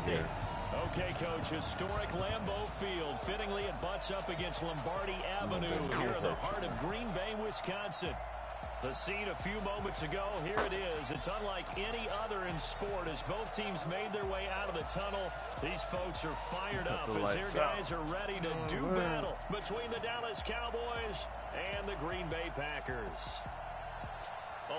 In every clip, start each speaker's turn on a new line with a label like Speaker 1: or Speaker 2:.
Speaker 1: here.
Speaker 2: Okay, Coach, historic Lambeau Field. Fittingly, it butts up against Lombardi Avenue here in the heart of Green Bay, Wisconsin. The scene a few moments ago, here it is. It's unlike any other in sport as both teams made their way out of the tunnel. These folks are fired up as their guys are ready to do battle between the Dallas Cowboys and the Green Bay Packers.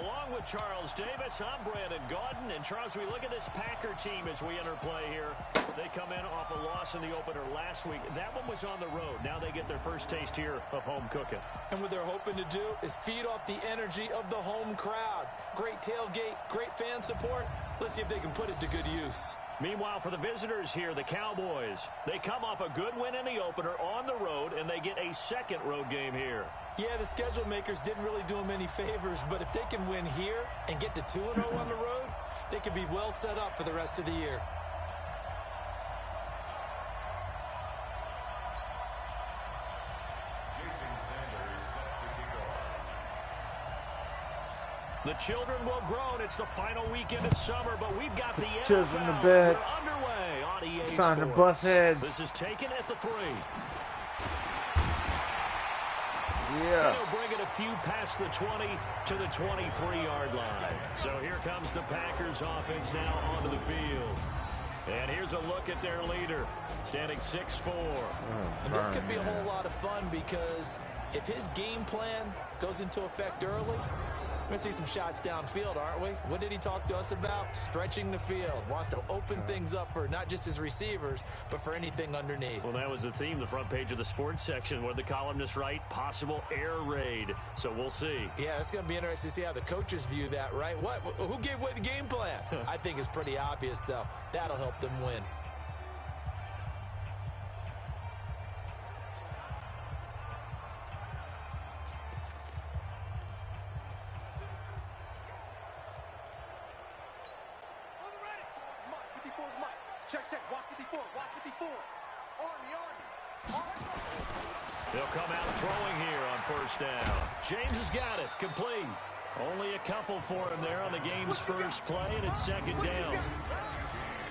Speaker 2: Along with Charles Davis, I'm Brandon Gaudin. And, Charles, we look at this Packer team as we enter play here. They come in off a loss in the opener last week. That one was on the road. Now they get their first taste here of home cooking.
Speaker 3: And what they're hoping to do is feed off the energy of the home crowd. Great tailgate, great fan support. Let's see if they can put it to good use.
Speaker 2: Meanwhile, for the visitors here, the Cowboys, they come off a good win in the opener on the road, and they get a second road game here.
Speaker 3: Yeah, the schedule makers didn't really do them any favors, but if they can win here and get to 2-0 on the road, they can be well set up for the rest of the year.
Speaker 2: The children will groan. It's the final weekend of summer, but we've got the
Speaker 1: children
Speaker 2: NFL
Speaker 1: to bed.
Speaker 2: Underway on EA
Speaker 1: It's time
Speaker 2: Sports.
Speaker 1: to bust heads.
Speaker 2: This is taken at the 3.
Speaker 1: Yeah.
Speaker 2: They'll bring it a few past the 20 to the 23-yard line. So here comes the Packers offense now onto the field. And here's a look at their leader, standing 6'4".
Speaker 3: And this could be a whole lot of fun because if his game plan goes into effect early, we're going to see some shots downfield, aren't we? What did he talk to us about? Stretching the field. Wants to open things up for not just his receivers, but for anything underneath.
Speaker 2: Well, that was the theme, the front page of the sports section, where the columnists write, possible air raid. So we'll see.
Speaker 3: Yeah, it's going to be interesting to see how the coaches view that, right? What? Who gave away the game plan? I think it's pretty obvious, though. That'll help them win.
Speaker 2: They'll come out throwing here on first down. James has got it. Complete. Only a couple for him there on the game's first play, and it's second down.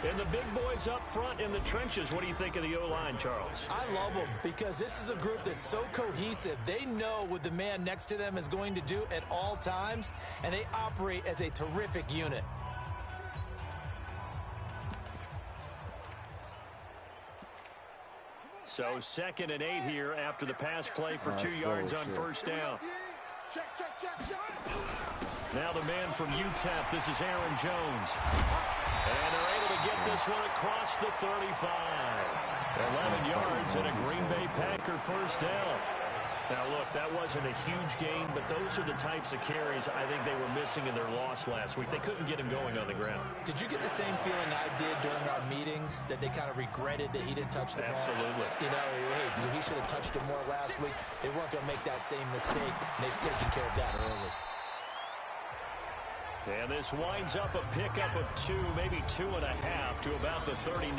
Speaker 2: And the big boys up front in the trenches. What do you think of the O-line, Charles?
Speaker 3: I love them because this is a group that's so cohesive. They know what the man next to them is going to do at all times, and they operate as a terrific unit.
Speaker 2: So 2nd and 8 here after the pass play for 2 yards on first down. Now the man from UTEP, this is Aaron Jones. And they're able to get this one across the 35. 11 yards and a Green Bay Packer first down. Now, look, that wasn't a huge gain, but those are the types of carries I think they were missing in their loss last week. They couldn't get him going on the ground.
Speaker 3: Did you get the same feeling I did during our meetings, that they kind of regretted that he didn't touch the ball?
Speaker 2: Absolutely.
Speaker 3: You know, hey, he should have touched it more last week. They weren't going to make that same mistake, and they've taken care of that early.
Speaker 2: And this winds up a pickup of 2, maybe 2.5 to about the 39.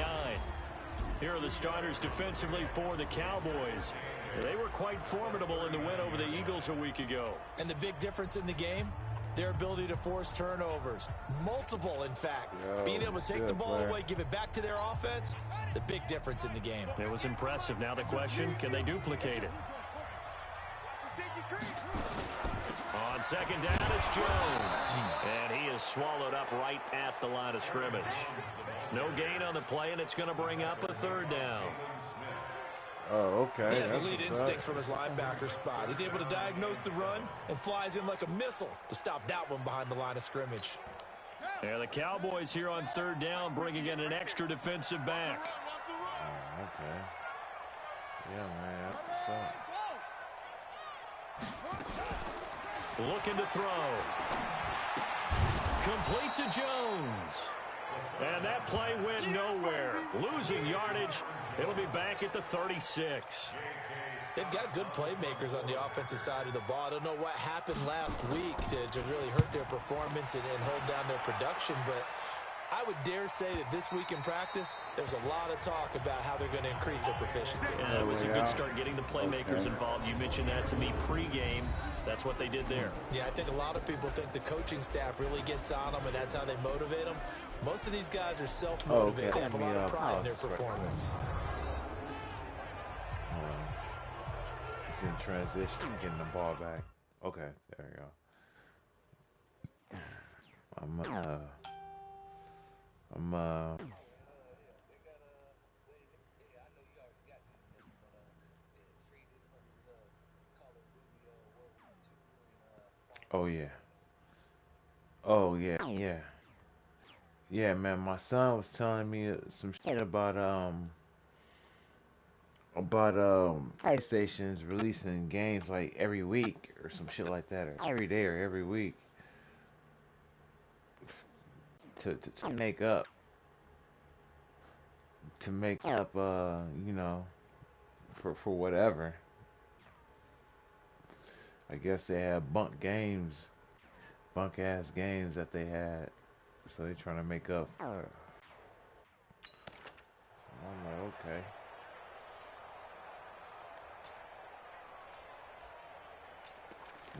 Speaker 2: Here are the starters defensively for the Cowboys. They were quite formidable in the win over the Eagles a week ago.
Speaker 3: And the big difference in the game, their ability to force turnovers. Multiple, in fact. Being able to take the ball away, give it back to their offense, the big difference in the game.
Speaker 2: It was impressive. Now the question, can they duplicate it? On second down, it's Jones. And he is swallowed up right at the line of scrimmage. No gain on the play, and it's going to bring up a 3rd down.
Speaker 1: Oh, okay.
Speaker 3: He has elite instincts from his linebacker spot. He's able to diagnose the run and flies in like a missile to stop that one behind the line of scrimmage.
Speaker 2: Yeah, the Cowboys here on 3rd down bringing in an extra defensive back.
Speaker 1: Oh, okay. Yeah, man, that's what's up.
Speaker 2: Looking to throw. Complete to Jones. And that play went nowhere. Losing yardage. It'll be back at the 36.
Speaker 3: They've got good playmakers on the offensive side of the ball. I don't know what happened last week to really hurt their performance and hold down their production, but I would dare say that this week in practice, there's a lot of talk about how they're going to increase their proficiency.
Speaker 2: Yeah, it was a good start getting the playmakers involved. You mentioned that to me pregame. That's what they did there.
Speaker 3: Yeah, I think a lot of people think the coaching staff really gets on them, and that's how they motivate them. Most of these guys are self-motivated. They have a lot of pride in their performance.
Speaker 1: It's in transition, getting the ball back. Okay, there you go. Oh yeah. Oh yeah. Yeah, man. My son was telling me some shit about PlayStation's releasing games like every week or some shit like that, or every day or every week to make up you know, for whatever. I guess they have bunk ass games that they had, so they're trying to make up for it. So I'm like, okay.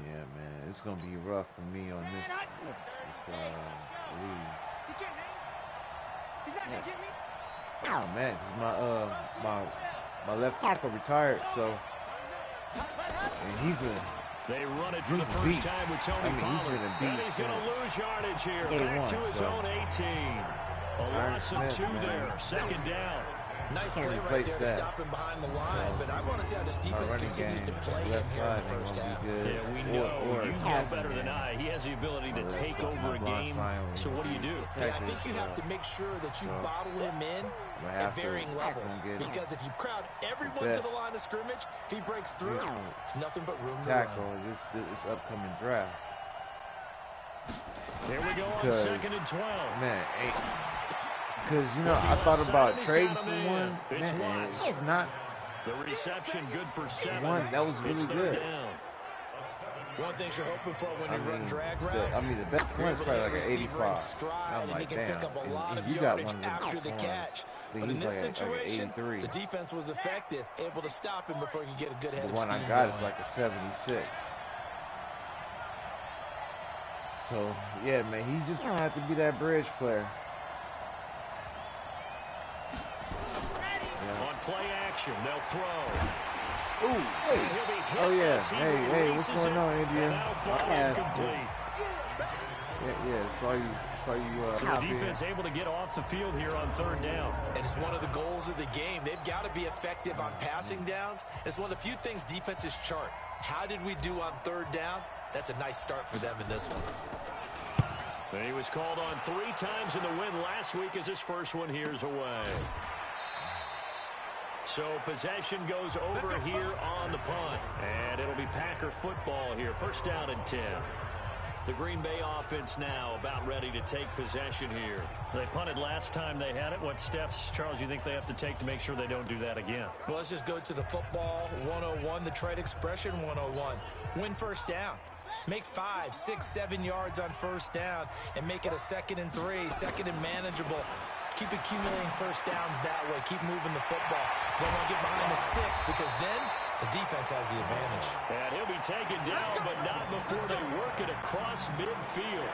Speaker 1: Yeah, man, it's gonna be rough for me on this league.
Speaker 4: He's not gonna get me.
Speaker 1: Oh man, cause my left tackle retired, so and he's
Speaker 2: They run it for the first time with Tony Pollard. And he's going to lose yardage here. Back to his own 18. A loss of 2 there. Second down.
Speaker 3: Nice play right there to stop him behind the line, but I want to see how this defense continues to play him here in the first half.
Speaker 2: Yeah, we know. You know better than I. He has the ability to take over a game. So what do?
Speaker 3: Yeah, I think you have to make sure that you bottle him in at varying levels. Because if you crowd everyone to the line of scrimmage, if he breaks through, there's nothing but room to
Speaker 1: tackle
Speaker 3: run.
Speaker 1: this upcoming draft.
Speaker 2: Here we go on 2nd and 12.
Speaker 1: Man, because, you know, I thought about trading for one. Man, it's not.
Speaker 2: The reception good for 7.
Speaker 1: One, that was really good.
Speaker 2: Down.
Speaker 3: One thing you're hoping for when you run drag routes.
Speaker 1: The best one is probably like an 85. I'm like,
Speaker 3: he can pick up a lot of
Speaker 1: you got one
Speaker 3: yardage
Speaker 1: of the
Speaker 3: after the catch. But in this situation, the defense was effective, able to stop him before he could get a good head of steam.
Speaker 1: The one I got is like a 76. So, yeah, man, he's just going to have to be that bridge player.
Speaker 2: On play action, they'll throw.
Speaker 1: Ooh, hey. Oh, yeah. Hey, what's going on, India? Saw you.
Speaker 2: So the defense able to get off the field here on 3rd down.
Speaker 3: And it's one of the goals of the game. They've got to be effective on passing downs. It's one of the few things defenses chart. How did we do on 3rd down? That's a nice start for them in this one.
Speaker 2: And he was called on 3 times in the win last week as his first one here's away. So possession goes over here on the punt. And it'll be Packer football here. 1st down and 10. The Green Bay offense now about ready to take possession here. They punted last time they had it. What steps, Charles, you think they have to take to make sure they don't do that again?
Speaker 3: Well, let's just go to the football 101, the trade expression 101. Win 1st down. Make 5, 6, 7 yards on 1st down and make it a 2nd and 3, 2nd and manageable. Keep accumulating 1st downs that way. Keep moving the football. Don't want to get behind the sticks because then the defense has the advantage.
Speaker 2: And he'll be taken down, but not before they work it across midfield.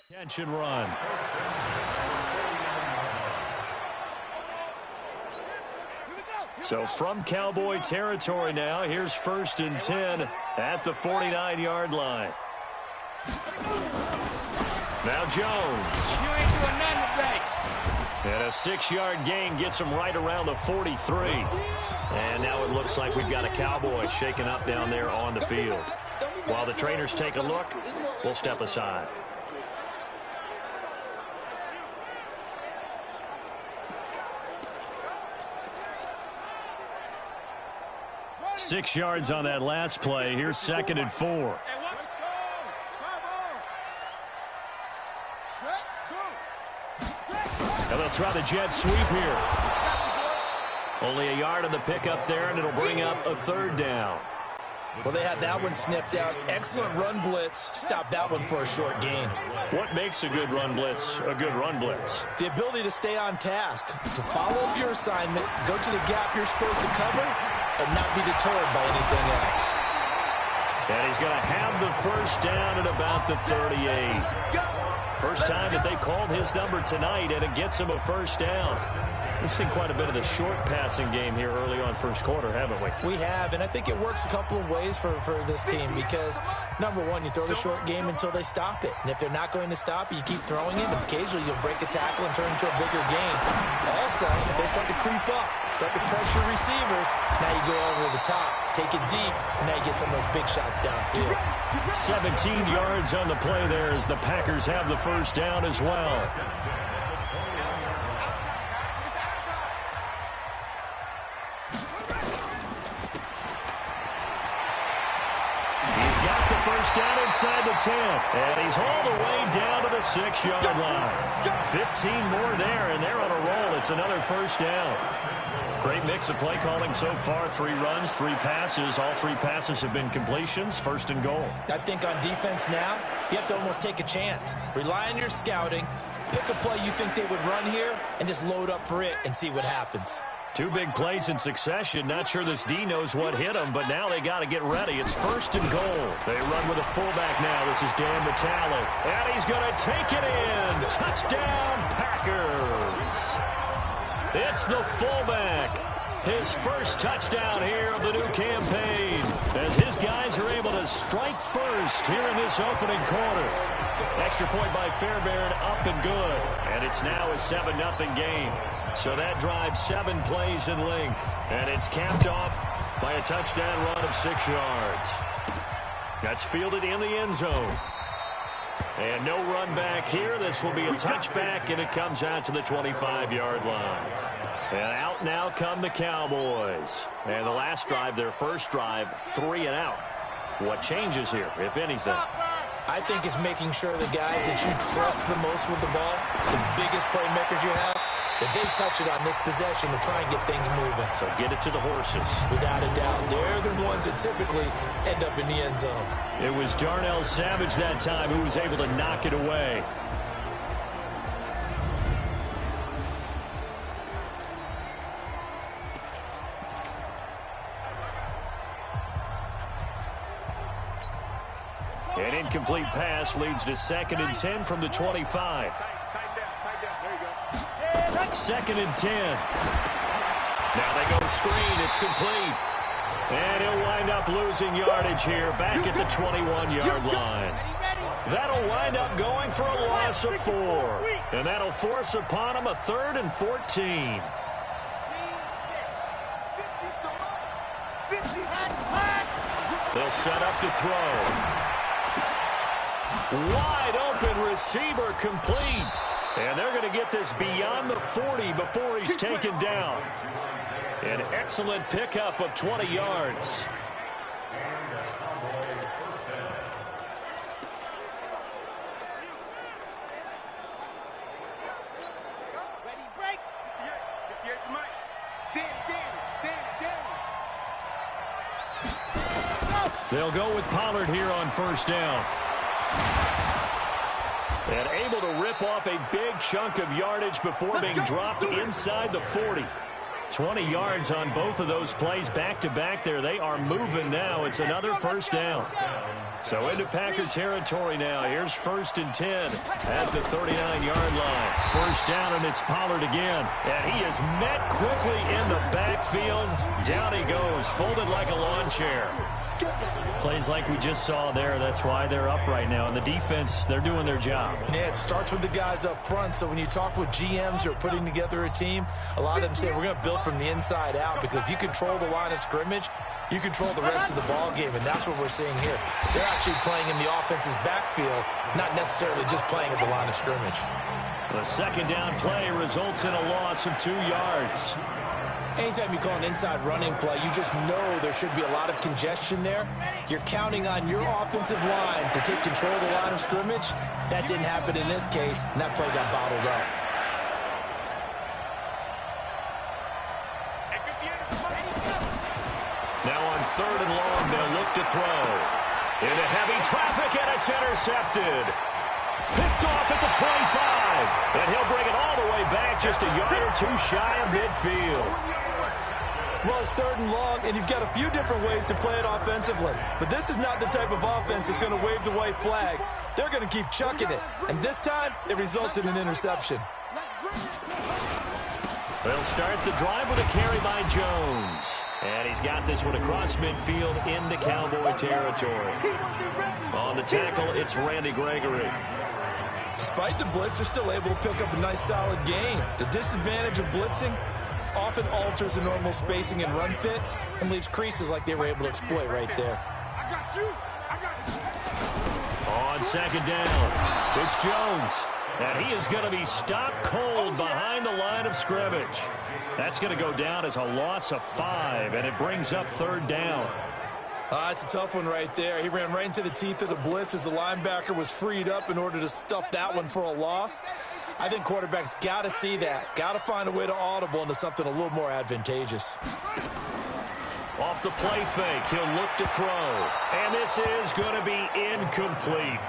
Speaker 2: Attention run. So from Cowboy territory now, here's 1st and 10 at the 49-yard line. Now Jones.
Speaker 4: You ain't doing nothing today.
Speaker 2: And a 6-yard gain gets him right around the 43. And now it looks like we've got a Cowboy shaken up down there on the field. While the trainers take a look, we'll step aside. 6 yards on that last play. Here's 2nd and 4. And they'll try the jet sweep here. Only a yard on the pickup there, and it'll bring up a 3rd down.
Speaker 3: Well, they had that one sniffed out. Excellent run blitz. Stop that one for a short gain.
Speaker 2: What makes a good run blitz a good run blitz?
Speaker 3: The ability to stay on task, to follow up your assignment, go to the gap you're supposed to cover, and not be deterred by anything else.
Speaker 2: And he's going to have the 1st down at about the 38. First time that they called his number tonight, and it gets him a 1st down. We've seen quite a bit of the short passing game here early on 1st quarter, haven't we?
Speaker 3: We have, and I think it works a couple of ways for this team because, number one, you throw the short game until they stop it. And if they're not going to stop it, you keep throwing it, and occasionally you'll break a tackle and turn into a bigger game. Also, if they start to creep up, start to pressure receivers, now you go over the top, take it deep, and now you get some of those big shots downfield.
Speaker 2: 17 yards on the play there as the Packers have the 1st down as well. Down inside the 10, and he's all the way down to the 6-yard line. 15 more there, and they're on a roll. It's another 1st down. Great mix of play calling so far. 3 runs, 3 passes. All 3 passes have been completions. 1st and goal.
Speaker 3: I think on defense now, you have to almost take a chance. Rely on your scouting. Pick a play you think they would run here, and just load up for it and see what happens.
Speaker 2: 2 big plays in succession. Not sure this D knows what hit him, but now they got to get ready. It's 1st and goal. They run with a fullback now. This is Dan Metallo. And he's going to take it in. Touchdown, Packers. It's the fullback. His 1st touchdown here of the new campaign. As his guys are able to strike first here in this opening quarter. Extra point by Fairbairn, up and good. And it's now a 7-0 game. So that drives 7 plays in length. And it's capped off by a touchdown run of 6 yards. That's fielded in the end zone. And no run back here. This will be a touchback, and it comes out to the 25-yard line. And out now come the Cowboys. And the last drive, their 1st drive, 3 and out. What changes here, if anything?
Speaker 3: I think it's making sure the guys that you trust the most with the ball, the biggest playmakers you have, that they touch it on this possession to try and get things moving.
Speaker 2: So get it to the horses.
Speaker 3: Without a doubt. They're the ones that typically end up in the end zone.
Speaker 2: It was Darnell Savage that time who was able to knock it away. An incomplete pass leads to 2nd and 10 from the 25. 2nd and 10. Now they go screen. It's complete. And he'll wind up losing yardage here back at the 21-yard line. That'll wind up going for a loss of 4. And that'll force upon him a 3rd and 14. They'll set up to throw. Wide open receiver complete. And they're going to get this beyond the 40 before he's taken down. An excellent pickup of 20 yards.
Speaker 4: Ready, break.
Speaker 2: They'll go with Pollard here on 1st down. And able to rip off a big chunk of yardage before being dropped inside the 40. 20 yards on both of those plays back-to-back there. They are moving now. It's another 1st down. So into Packer territory now. Here's 1st and 10 at the 39-yard line. 1st down, and it's Pollard again. And he is met quickly in the backfield. Down he goes, folded like a lawn chair. Plays like we just saw there. That's why they're up right now. And the defense, they're doing their job.
Speaker 3: Yeah, it starts with the guys up front. So when you talk with GMs who are putting together a team, a lot of them say we're going to build from the inside out, because if you control the line of scrimmage, you control the rest of the ball game, and that's what we're seeing here. They're actually playing in the offense's backfield, not necessarily just playing at the line of scrimmage.
Speaker 2: The 2nd down play results in a loss of 2 yards.
Speaker 3: Anytime you call an inside running play, you just know there should be a lot of congestion there. You're counting on your offensive line to take control of the line of scrimmage. That didn't happen in this case, and that play got bottled up.
Speaker 2: Now on 3rd and long, they'll look to throw. Into heavy traffic, and it's intercepted. Picked off at the 25. And he'll bring it all the way back just a yard or two shy of midfield.
Speaker 3: Well, it's 3rd and long, and you've got a few different ways to play it offensively. But this is not the type of offense that's going to wave the white flag. They're going to keep chucking it. And this time, it results in an interception.
Speaker 2: They'll start the drive with a carry by Jones. And he's got this one across midfield into Cowboy territory. On the tackle, it's Randy Gregory.
Speaker 3: Despite the blitz, they're still able to pick up a nice, solid gain. The disadvantage of blitzing often alters the normal spacing and run fits and leaves creases like they were able to exploit right there.
Speaker 4: I got you.
Speaker 2: On 2nd down, it's Jones. And he is going to be stopped cold behind the line of scrimmage. That's going to go down as a loss of 5, and it brings up 3rd down.
Speaker 3: It's a tough one right there. He ran right into the teeth of the blitz as the linebacker was freed up in order to stuff that one for a loss. I think quarterbacks got to see that. Got to find a way to audible into something a little more advantageous.
Speaker 2: Off the play fake, he'll look to throw. And this is going to be incomplete.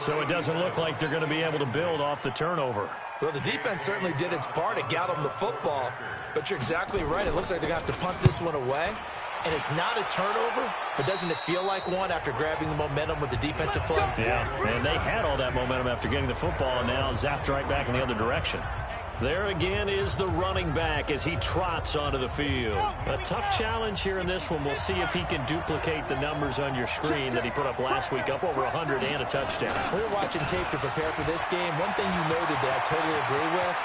Speaker 2: So it doesn't look like they're going to be able to build off the turnover.
Speaker 3: Well, the defense certainly did its part. It got them the football. But you're exactly right. It looks like they're going to have to punt this one away. And it's not a turnover, but doesn't it feel like one after grabbing the momentum with the defensive play?
Speaker 2: Yeah, and they had all that momentum after getting the football, and now zapped right back in the other direction. There again is the running back as he trots onto the field. A tough challenge here in this one. We'll see if he can duplicate the numbers on your screen that he put up last week, up over 100 and a touchdown.
Speaker 3: We were watching tape to prepare for this game. One thing you noted that I totally agree with,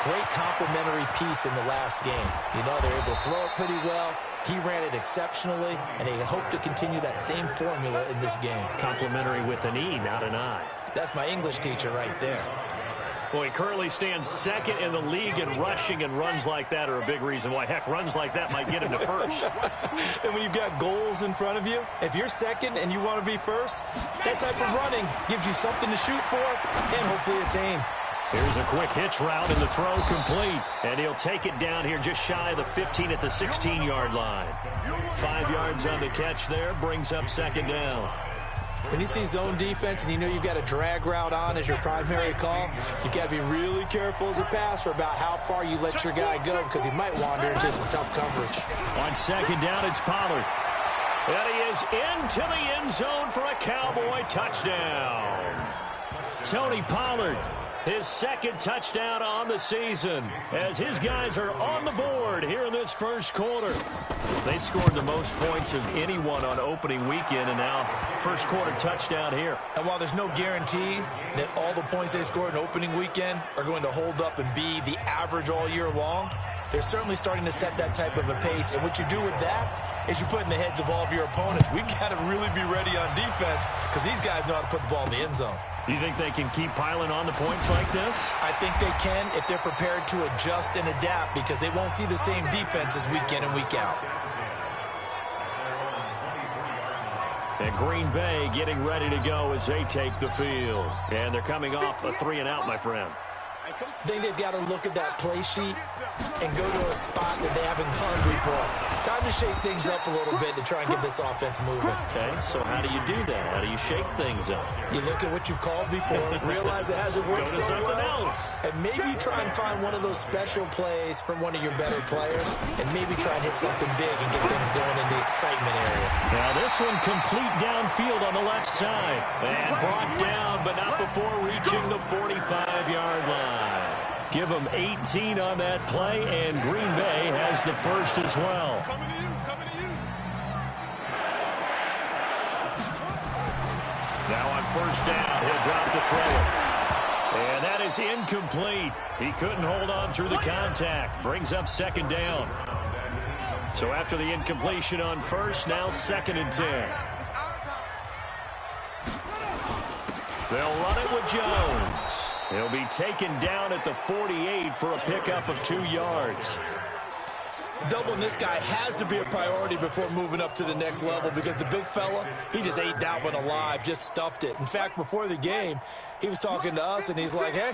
Speaker 3: great complimentary piece in the last game. You know, they're able to throw it pretty well. He ran it exceptionally, and they hope to continue that same formula in this game.
Speaker 2: Complimentary with an E, not an I.
Speaker 3: That's my English teacher right there.
Speaker 2: Well, he currently stands 2nd in the league in rushing, and runs like that are a big reason why. Heck, runs like that might get him to 1st.
Speaker 3: And when you've got goals in front of you, if you're 2nd and you want to be 1st, that type of running gives you something to shoot for and hopefully attain.
Speaker 2: Here's a quick hitch route, and the throw complete. And he'll take it down here just shy of the 15 at the 16-yard line. 5 yards on the catch there, brings up 2nd down.
Speaker 3: When you see zone defense and you know you've got a drag route on as your primary call, you got to be really careful as a passer about how far you let your guy go because he might wander into some tough coverage.
Speaker 2: On 2nd down, it's Pollard. And he is into the end zone for a Cowboy touchdown. Tony Pollard, his 2nd touchdown on the season, as his guys are on the board here in this first quarter. They scored the most points of anyone on opening weekend, and now first quarter touchdown here.
Speaker 3: And while there's no guarantee that all the points they scored in opening weekend are going to hold up and be the average all year long, they're certainly starting to set that type of a pace. And what you do with that is you put in the heads of all of your opponents, we got to really be ready on defense because these guys know how to put the ball in the end zone.
Speaker 2: You think they can keep piling on the points like this?
Speaker 3: I think they can if they're prepared to adjust and adapt because they won't see the same defenses week in and week out.
Speaker 2: And Green Bay getting ready to go as they take the field. And they're coming off a 3-and-out, my friend.
Speaker 3: I think they've got to look at that play sheet and go to a spot that they haven't gone before. Time to shake things up a little bit to try and get this offense moving.
Speaker 2: Okay, so how do you do that? How do you shake things up?
Speaker 3: You look at what you've called before, realize it hasn't worked
Speaker 2: Go to
Speaker 3: so
Speaker 2: something
Speaker 3: well,
Speaker 2: else.
Speaker 3: and maybe try and find one of those special plays from one of your better players, and maybe try and hit something big and get things going in the excitement area.
Speaker 2: Now this one complete downfield on the left side. And brought down, but not before reaching the 45-yard line. Give them 18 on that play, and Green Bay has the first as well. Now on 1st down, he'll drop the throw. And that is incomplete. He couldn't hold on through the contact. Brings up 2nd down. So after the incompletion on 1st, now 2nd and 10. They'll run it with Jones. He'll be taken down at the 48 for a pickup of 2 yards.
Speaker 3: Doubling this guy has to be a priority before moving up to the next level because the big fella, he just ate that one alive, just stuffed it. In fact, before the game, he was talking to us, and he's like, hey,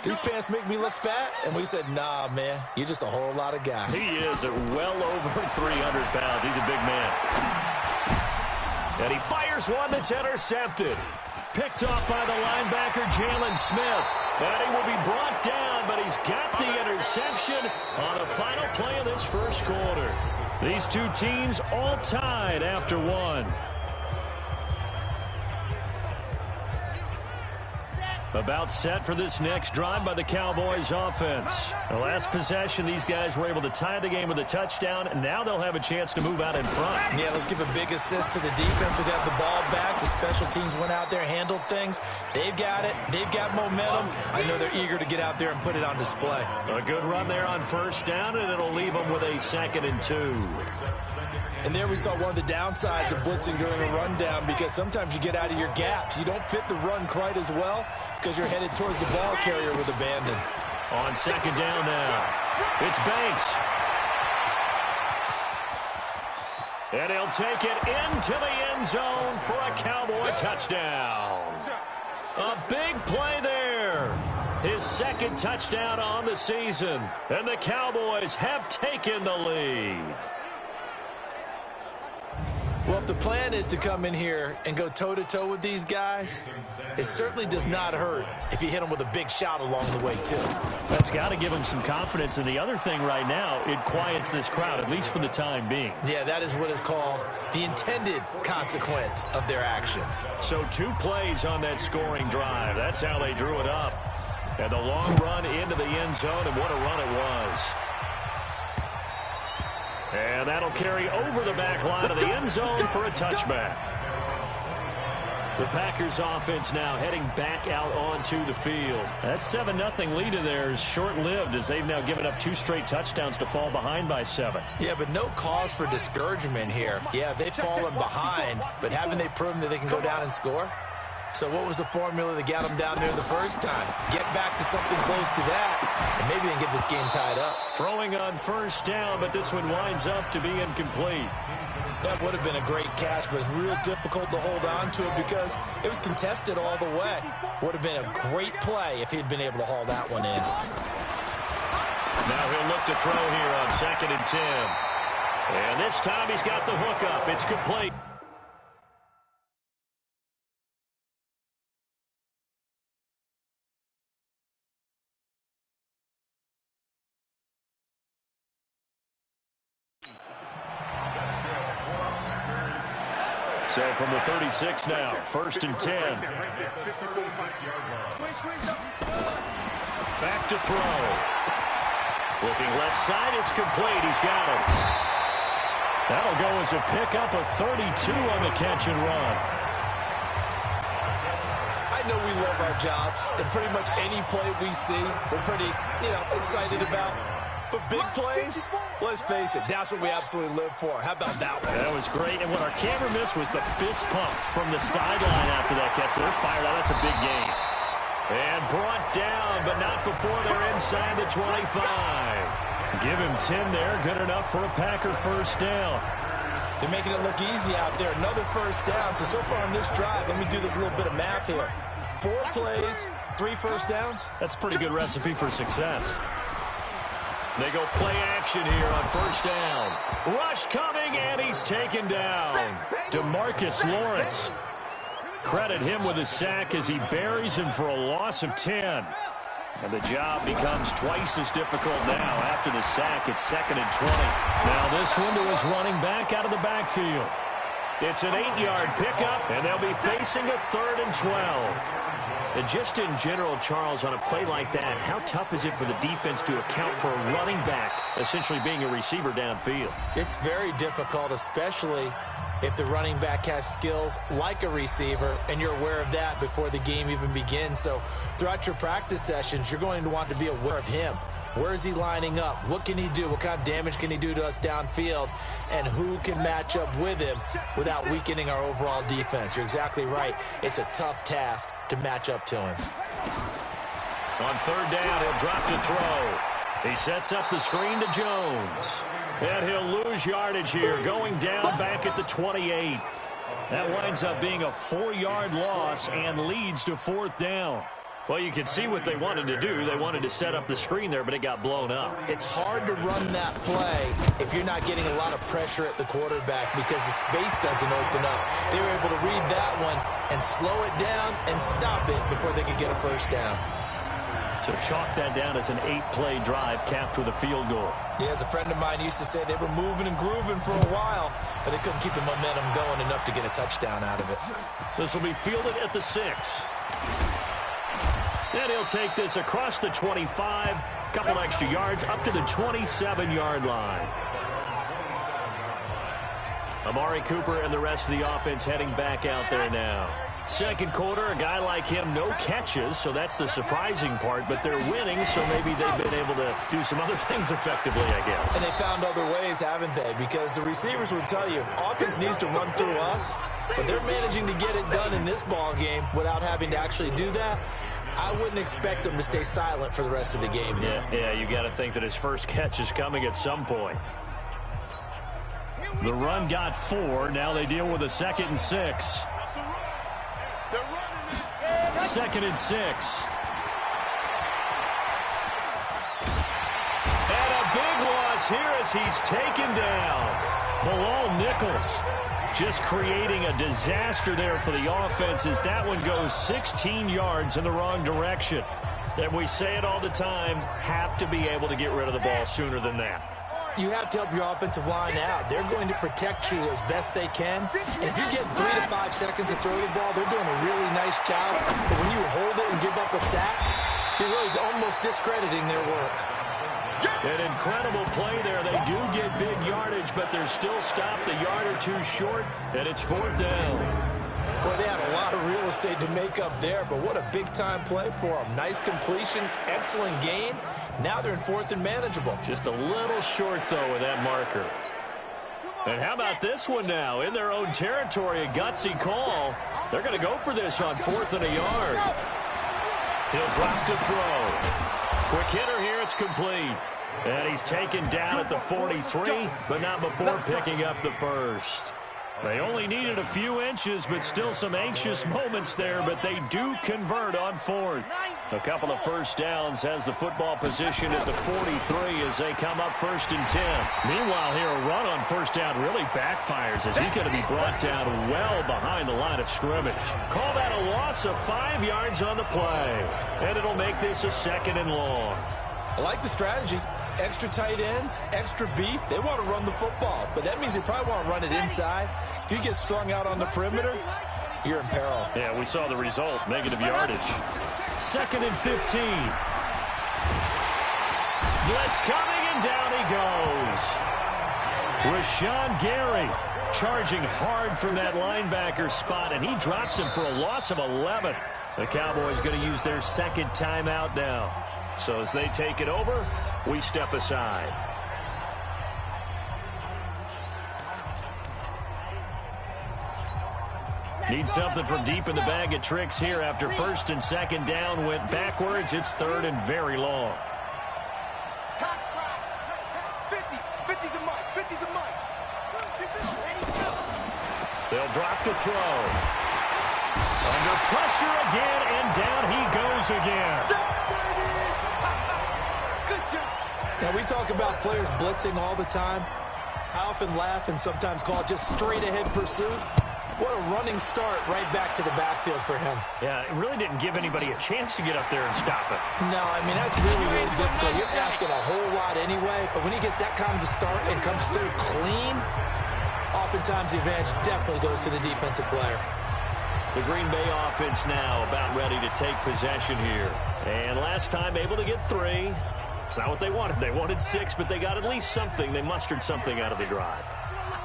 Speaker 3: these pants make me look fat. And we said, nah, man, you're just a whole lot of guy.
Speaker 2: He is at well over 300 pounds. He's a big man. And he fires one that's intercepted. Picked off by the linebacker, Jalen Smith. And he will be brought down, but he's got the interception on the final play of this first quarter. These two teams all tied after one. About set for this next drive by the Cowboys offense. The last possession, these guys were able to tie the game with a touchdown, and now they'll have a chance to move out in front.
Speaker 3: Yeah, let's give a big assist to the defense who got the ball back. The special teams went out there, handled things. They've got it. They've got momentum. I know they're eager to get out there and put it on display.
Speaker 2: A good run there on first down, and it'll leave them with a 2nd and 2.
Speaker 3: And there we saw one of the downsides of blitzing during a rundown because sometimes you get out of your gaps. You don't fit the run quite as well because you're headed towards the ball carrier with abandon.
Speaker 2: On 2nd down now, it's Banks. And he'll take it into the end zone for a Cowboy touchdown. A big play there. His 2nd touchdown on the season. And the Cowboys have taken the lead.
Speaker 3: Well, if the plan is to come in here and go toe-to-toe with these guys, it certainly does not hurt if you hit them with a big shot along the way, too.
Speaker 2: That's got to give them some confidence. And the other thing right now, it quiets this crowd, at least for the time being.
Speaker 3: Yeah, that is what is called the intended consequence of their actions.
Speaker 2: So 2 plays on that scoring drive. That's how they drew it up. And the long run into the end zone, and what a run it was. And that'll carry over the back line of the end zone for a touchback. The Packers offense now heading back out onto the field. That 7-0 lead of theirs short-lived as they've now given up 2 straight touchdowns to fall behind by 7.
Speaker 3: Yeah, but no cause for discouragement here. Yeah, they've fallen behind, but haven't they proven that they can go down and score? So what was the formula that got them down there the first time? Get back to something close to that, and maybe they can get this game tied up.
Speaker 2: Throwing on first down, but this one winds up to be incomplete.
Speaker 3: That would have been a great catch, but it's real difficult to hold on to it because it was contested all the way. Would have been a great play if he'd been able to haul that one in.
Speaker 2: Now he'll look to throw here on 2nd and 10. And this time he's got the hook up. It's complete. So from the 36 now, 1st and 10. Back to throw. Looking left side, it's complete. He's got it. That'll go as a pickup of 32 on the catch and run.
Speaker 3: I know we love our jobs, and pretty much any play we see, we're pretty, excited about. But big plays, let's face it, that's what we absolutely live for. How about that one?
Speaker 2: That was great. And what our camera missed was the fist pump from the sideline after that catch. So they're fired out. That's a big game. And brought down, but not before they're inside the 25. Give him 10 there. Good enough for a Packer first down.
Speaker 3: They're making it look easy out there. Another first down. So far on this drive, let me do this little bit of math here. 4 plays, 3 first downs.
Speaker 2: That's a pretty good recipe for success. They go play action here on first down. Rush coming, and he's taken down. DeMarcus Lawrence. Credit him with a sack as he buries him for a loss of 10. And the job becomes twice as difficult now after the sack. It's 2nd and 20. Now this one to his running back out of the backfield. It's an 8-yard pickup, and they'll be facing a 3rd and 12. And just in general, Charles, on a play like that, how tough is it for the defense to account for a running back essentially being a receiver downfield?
Speaker 3: It's very difficult, especially if the running back has skills like a receiver, and you're aware of that before the game even begins. So throughout your practice sessions, you're going to want to be aware of him. Where is he lining up? What can he do? What kind of damage can he do to us downfield? And who can match up with him without weakening our overall defense? You're exactly right. It's a tough task to match up to him.
Speaker 2: On third down, he'll drop to throw. He sets up the screen to Jones. And he'll lose yardage here, going down back at the 28. That winds up being a 4-yard loss and leads to fourth down. Well, you can see what they wanted to do. They wanted to set up the screen there, but it got blown up.
Speaker 3: It's hard to run that play if you're not getting a lot of pressure at the quarterback because the space doesn't open up. They were able to read that one and slow it down and stop it before they could get a first down.
Speaker 2: So chalk that down as an 8-play drive capped with a field goal.
Speaker 3: Yeah, as a friend of mine used to say, they were moving and grooving for a while, but they couldn't keep the momentum going enough to get a touchdown out of it.
Speaker 2: This will be fielded at the 6. And he'll take this across the 25, couple extra yards up to the 27-yard line. Amari Cooper and the rest of the offense heading back out there now. Second quarter, a guy like him, no catches, so that's the surprising part, but they're winning, so maybe they've been able to do some other things effectively, I guess.
Speaker 3: And they found other ways, haven't they? Because the receivers will tell you, offense needs to run through us, but they're managing to get it done in this ball game without having to actually do that. I wouldn't expect them to stay silent for the rest of the game.
Speaker 2: Yeah, you got to think that his first catch is coming at some point. The run got 4. Now they deal with a 2nd and 6. 2nd and 6. And a big loss here as he's taken down. Bilal Nichols just creating a disaster there for the offense as that one goes 16 yards in the wrong direction. And we say it all the time, have to be able to get rid of the ball sooner than that.
Speaker 3: You have to help your offensive line out. They're going to protect you as best they can. And if you get 3 to 5 seconds to throw the ball, they're doing a really nice job. But when you hold it and give up a sack, you're really almost discrediting their work.
Speaker 2: An incredible play there. They do get big yardage, but they're still stopped a yard or two short, and it's fourth down.
Speaker 3: Boy, they had a lot of real estate to make up there, but what a big-time play for them. Nice completion, excellent game. Now they're in fourth and manageable.
Speaker 2: Just a little short, though, with that marker. And how about this one now? In their own territory, a gutsy call. They're going to go for this on 4th and a yard. He'll drop to throw. Quick hitter here, it's complete. And he's taken down at the 43, but not before picking up the first. They only needed a few inches, but still some anxious moments there, but they do convert on 4th. A couple of first downs has the football position at the 43 as they come up 1st and 10. Meanwhile, here a run on first down really backfires as he's going to be brought down well behind the line of scrimmage. Call that a loss of 5 yards on the play, and it'll make this a 2nd and long.
Speaker 3: I like the strategy. Extra tight ends, extra beef. They want to run the football, but that means they probably want to run it inside. If you get strung out on the perimeter, you're in peril.
Speaker 2: Yeah, we saw the result, negative yardage. 2nd and 15. Blitz coming, and down he goes. Rashawn Gary charging hard from that linebacker spot, and he drops him for a loss of 11. The Cowboys going to use their 2nd timeout now. So as they take it over, we step aside. Need something from deep in the bag of tricks here after 1st and 2nd down went backwards. It's 3rd and very long.
Speaker 4: 50's a mic. 50's a mic.
Speaker 2: They'll drop the throw. Under pressure again, and down he goes again.
Speaker 3: Now, we talk about players blitzing all the time. I often laugh and sometimes call it just straight-ahead pursuit. What a running start right back to the backfield for him.
Speaker 2: Yeah, it really didn't give anybody a chance to get up there and stop it.
Speaker 3: No, I mean, that's really, really difficult. You're asking a whole lot anyway, but when he gets that kind of a start and comes through clean, oftentimes the advantage definitely goes to the defensive player.
Speaker 2: The Green Bay offense now about ready to take possession here. And last time able to get 3. It's not what they wanted. They wanted 6, but they got at least something. They mustered something out of the drive.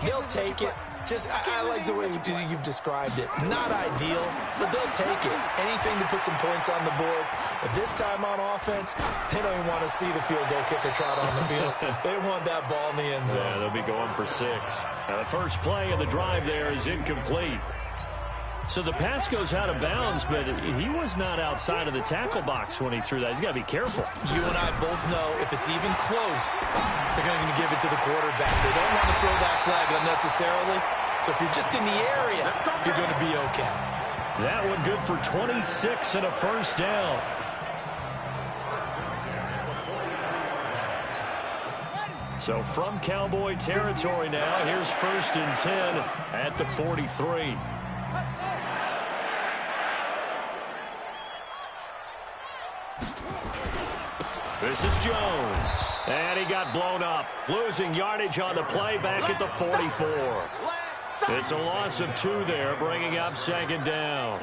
Speaker 3: They'll take it. Just, I like the way you've described it. Not ideal, but they'll take it. Anything to put some points on the board. But this time on offense, they don't even want to see the field goal kicker trot on the field. They want that ball in the end zone.
Speaker 2: Yeah, they'll be going for 6. Now, the first play of the drive there is incomplete. So the pass goes out of bounds, but he was not outside of the tackle box when he threw that. He's got to be careful.
Speaker 3: You and I both know if it's even close, they're going to give it to the quarterback. They don't want to throw that flag unnecessarily. So if you're just in the area, you're going to be okay.
Speaker 2: That one good for 26 and a first down. So from Cowboy territory now, here's 1st and 10 at the 43. This is Jones. And he got blown up. Losing yardage on the play back at the 44. It's a loss of 2 there, bringing up 2nd down.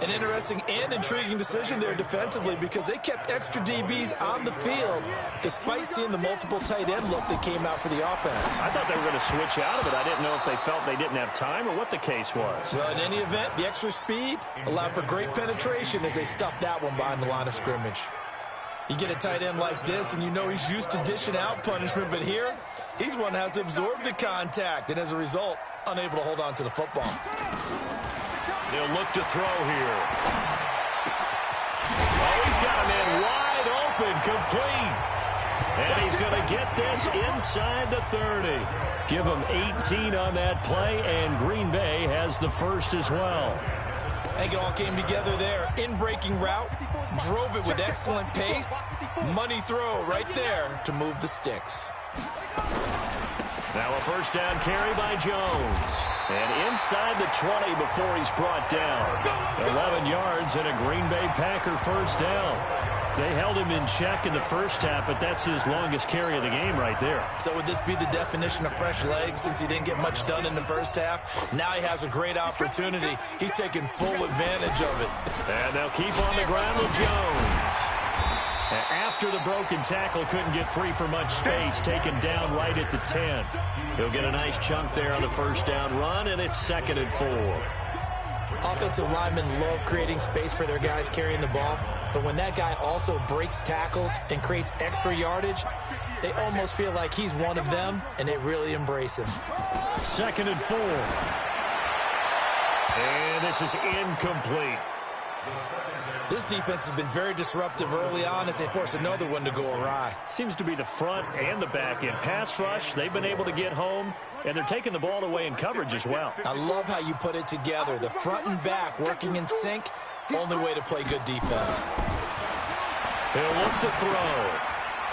Speaker 3: An interesting and intriguing decision there defensively because they kept extra DBs on the field despite seeing the multiple tight end look that came out for the offense.
Speaker 2: I thought they were going to switch out of it. I didn't know if they felt they didn't have time or what the case was.
Speaker 3: Well, in any event, the extra speed allowed for great penetration as they stuffed that one behind the line of scrimmage. You get a tight end like this, and you know he's used to dishing out punishment, but here, he's one that has to absorb the contact, and as a result, unable to hold on to the football.
Speaker 2: They'll look to throw here. Oh, he's got a man wide open, complete. And he's going to get this inside the 30. Give him 18 on that play, and Green Bay has the first as well.
Speaker 3: I think it all came together there. In-breaking route, drove it with excellent pace. Money throw right there to move the sticks.
Speaker 2: Now a first down carry by Jones. And inside the 20 before he's brought down. 11 yards and a Green Bay Packer first down. They held him in check in the first half, but that's his longest carry of the game right there.
Speaker 3: So would this be the definition of fresh legs since he didn't get much done in the first half? Now he has a great opportunity. He's taking full advantage of it.
Speaker 2: And they'll keep on the ground with Jones. After the broken tackle, couldn't get free for much space, taken down right at the 10. He'll get a nice chunk there on the first down run, and it's 2nd and 4.
Speaker 3: Offensive linemen love creating space for their guys carrying the ball, but when that guy also breaks tackles and creates extra yardage, they almost feel like he's one of them, and they really embrace him.
Speaker 2: 2nd and 4. And this is incomplete.
Speaker 3: This defense has been very disruptive early on as they force another one to go awry.
Speaker 2: Seems to be the front and the back end. Pass rush, they've been able to get home, and they're taking the ball away in coverage as well.
Speaker 3: I love how you put it together. The front and back working in sync, only way to play good defense.
Speaker 2: He'll look to throw.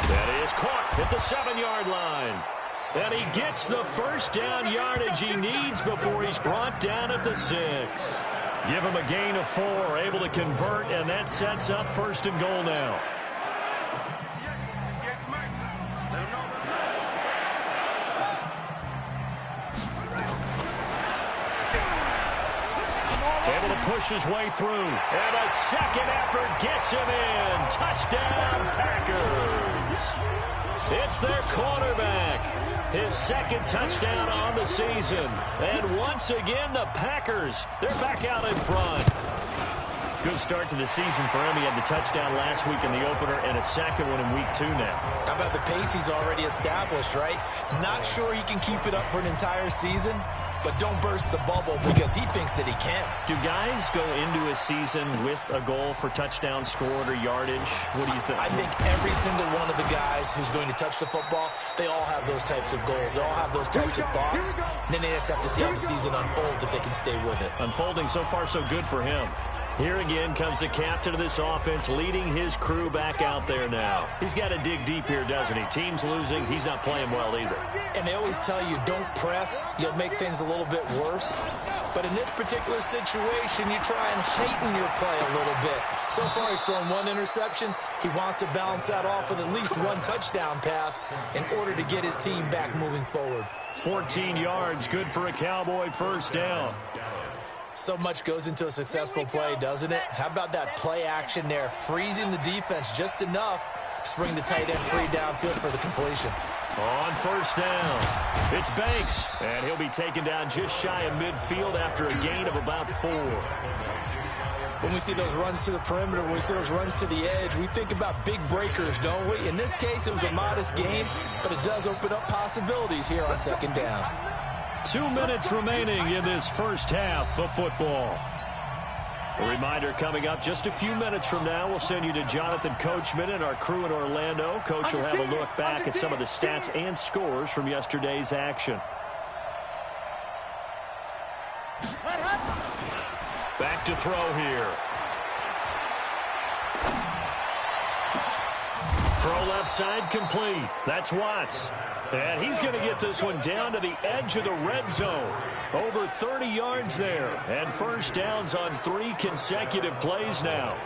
Speaker 2: That is caught at the 7-yard line. And he gets the first down yardage he needs before he's brought down at the 6. Give him a gain of 4, able to convert, and that sets up 1st and goal now. Able to push his way through, and a second effort gets him in. Touchdown, Packers. It's their quarterback. His 2nd touchdown on the season. And once again, the Packers, they're back out in front. Good start to the season for him. He had the touchdown last week in the opener and a second one in week 2 now.
Speaker 3: How about the pace he's already established, right? Not sure he can keep it up for an entire season, but don't burst the bubble because he thinks that he can.
Speaker 2: Do guys go into a season with a goal for touchdown scored or yardage? What do you think?
Speaker 3: I think every single one of the guys who's going to touch the football, they all have those types of goals. They all have those types of thoughts. And then they just have to see how the season unfolds if they can stay with it.
Speaker 2: Unfolding so far so good for him. Here again comes the captain of this offense, leading his crew back out there now. He's got to dig deep here, doesn't he? Team's losing. He's not playing well either.
Speaker 3: And they always tell you, don't press. You'll make things a little bit worse. But in this particular situation, you try and heighten your play a little bit. So far, he's thrown 1 interception. He wants to balance that off with at least 1 touchdown pass in order to get his team back moving forward.
Speaker 2: 14 yards, good for a Cowboy first down.
Speaker 3: So much goes into a successful play, doesn't it? How about that play action there, freezing the defense just enough to bring the tight end free downfield for the completion.
Speaker 2: On first down, it's Banks, and he'll be taken down just shy of midfield after a gain of about 4.
Speaker 3: When we see those runs to the perimeter, when we see those runs to the edge, we think about big breakers, don't we? In this case, it was a modest gain, but it does open up possibilities here on 2nd down.
Speaker 2: 2 minutes remaining in this first half of football. A reminder coming up just a few minutes from now, we'll send you to Jonathan Coachman and our crew in Orlando. Coach will have a look back at some of the stats and scores from yesterday's action. Back to throw here. Throw left side complete. That's Watts. And he's going to get this one down to the edge of the red zone. Over 30 yards there. And first downs on 3 consecutive plays now.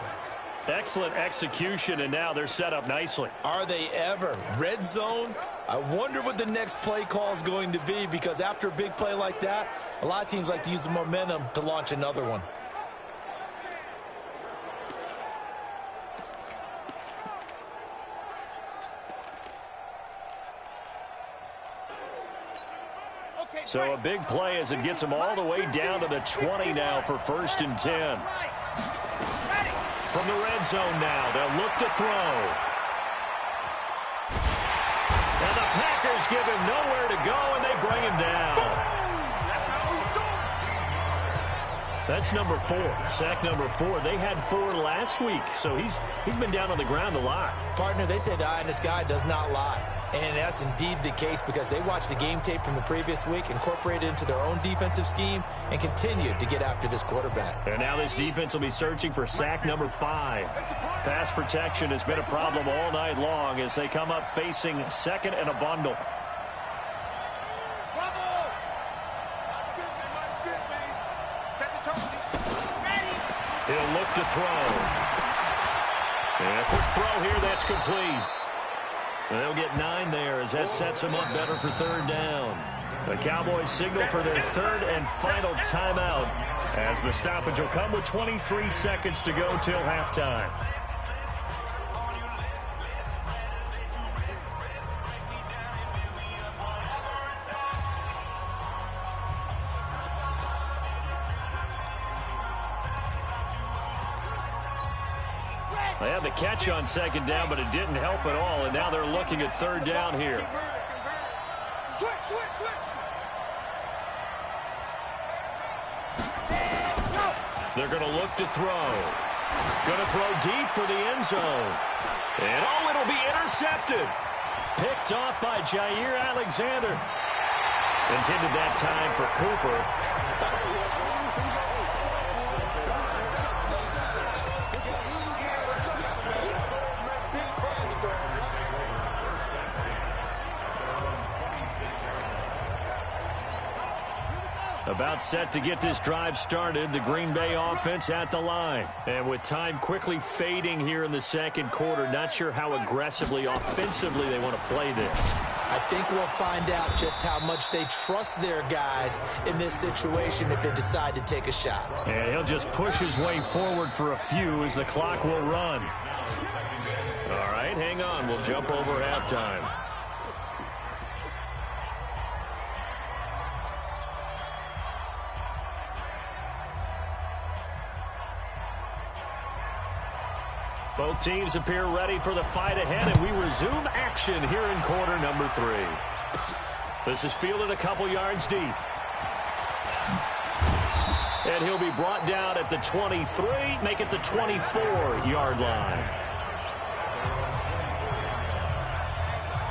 Speaker 2: Excellent execution, and now they're set up nicely.
Speaker 3: Are they ever? Red zone? I wonder what the next play call is going to be, because after a big play like that, a lot of teams like to use the momentum to launch another one.
Speaker 2: So a big play as it gets them all the way down to the 20 now for 1st and 10. From the red zone now, they'll look to throw. And the Packers give him nowhere to go, and they bring him down. That's number 4, sack number 4. They had 4 last week, so he's been down on the ground a lot.
Speaker 3: Partner, they say the eye in the sky does not lie. And that's indeed the case, because they watched the game tape from the previous week, incorporated it into their own defensive scheme, and continued to get after this quarterback.
Speaker 2: And now this defense will be searching for sack number 5. Pass protection has been a problem all night long as they come up facing 2nd and a bundle. He'll look to throw. And a quick throw here, that's complete. They'll get 9 there as that sets them up better for 3rd down. The Cowboys signal for their 3rd and final timeout as the stoppage will come with 23 seconds to go till halftime. They had the catch on 2nd down, but it didn't help at all, and now they're looking at 3rd down here. They're going to look to throw. Going to throw deep for the end zone. And oh, it'll be intercepted. Picked off by Jair Alexander. Intended that time for Cooper. About set to get this drive started, the Green Bay offense at the line. And with time quickly fading here in the 2nd quarter, not sure how aggressively, offensively they want to play this.
Speaker 3: I think we'll find out just how much they trust their guys in this situation if they decide to take a shot.
Speaker 2: And he'll just push his way forward for a few as the clock will run. All right, hang on. We'll jump over halftime. Both teams appear ready for the fight ahead, and we resume action here in quarter number 3. This is fielded a couple yards deep. And he'll be brought down at the 23, make it the 24-yard line.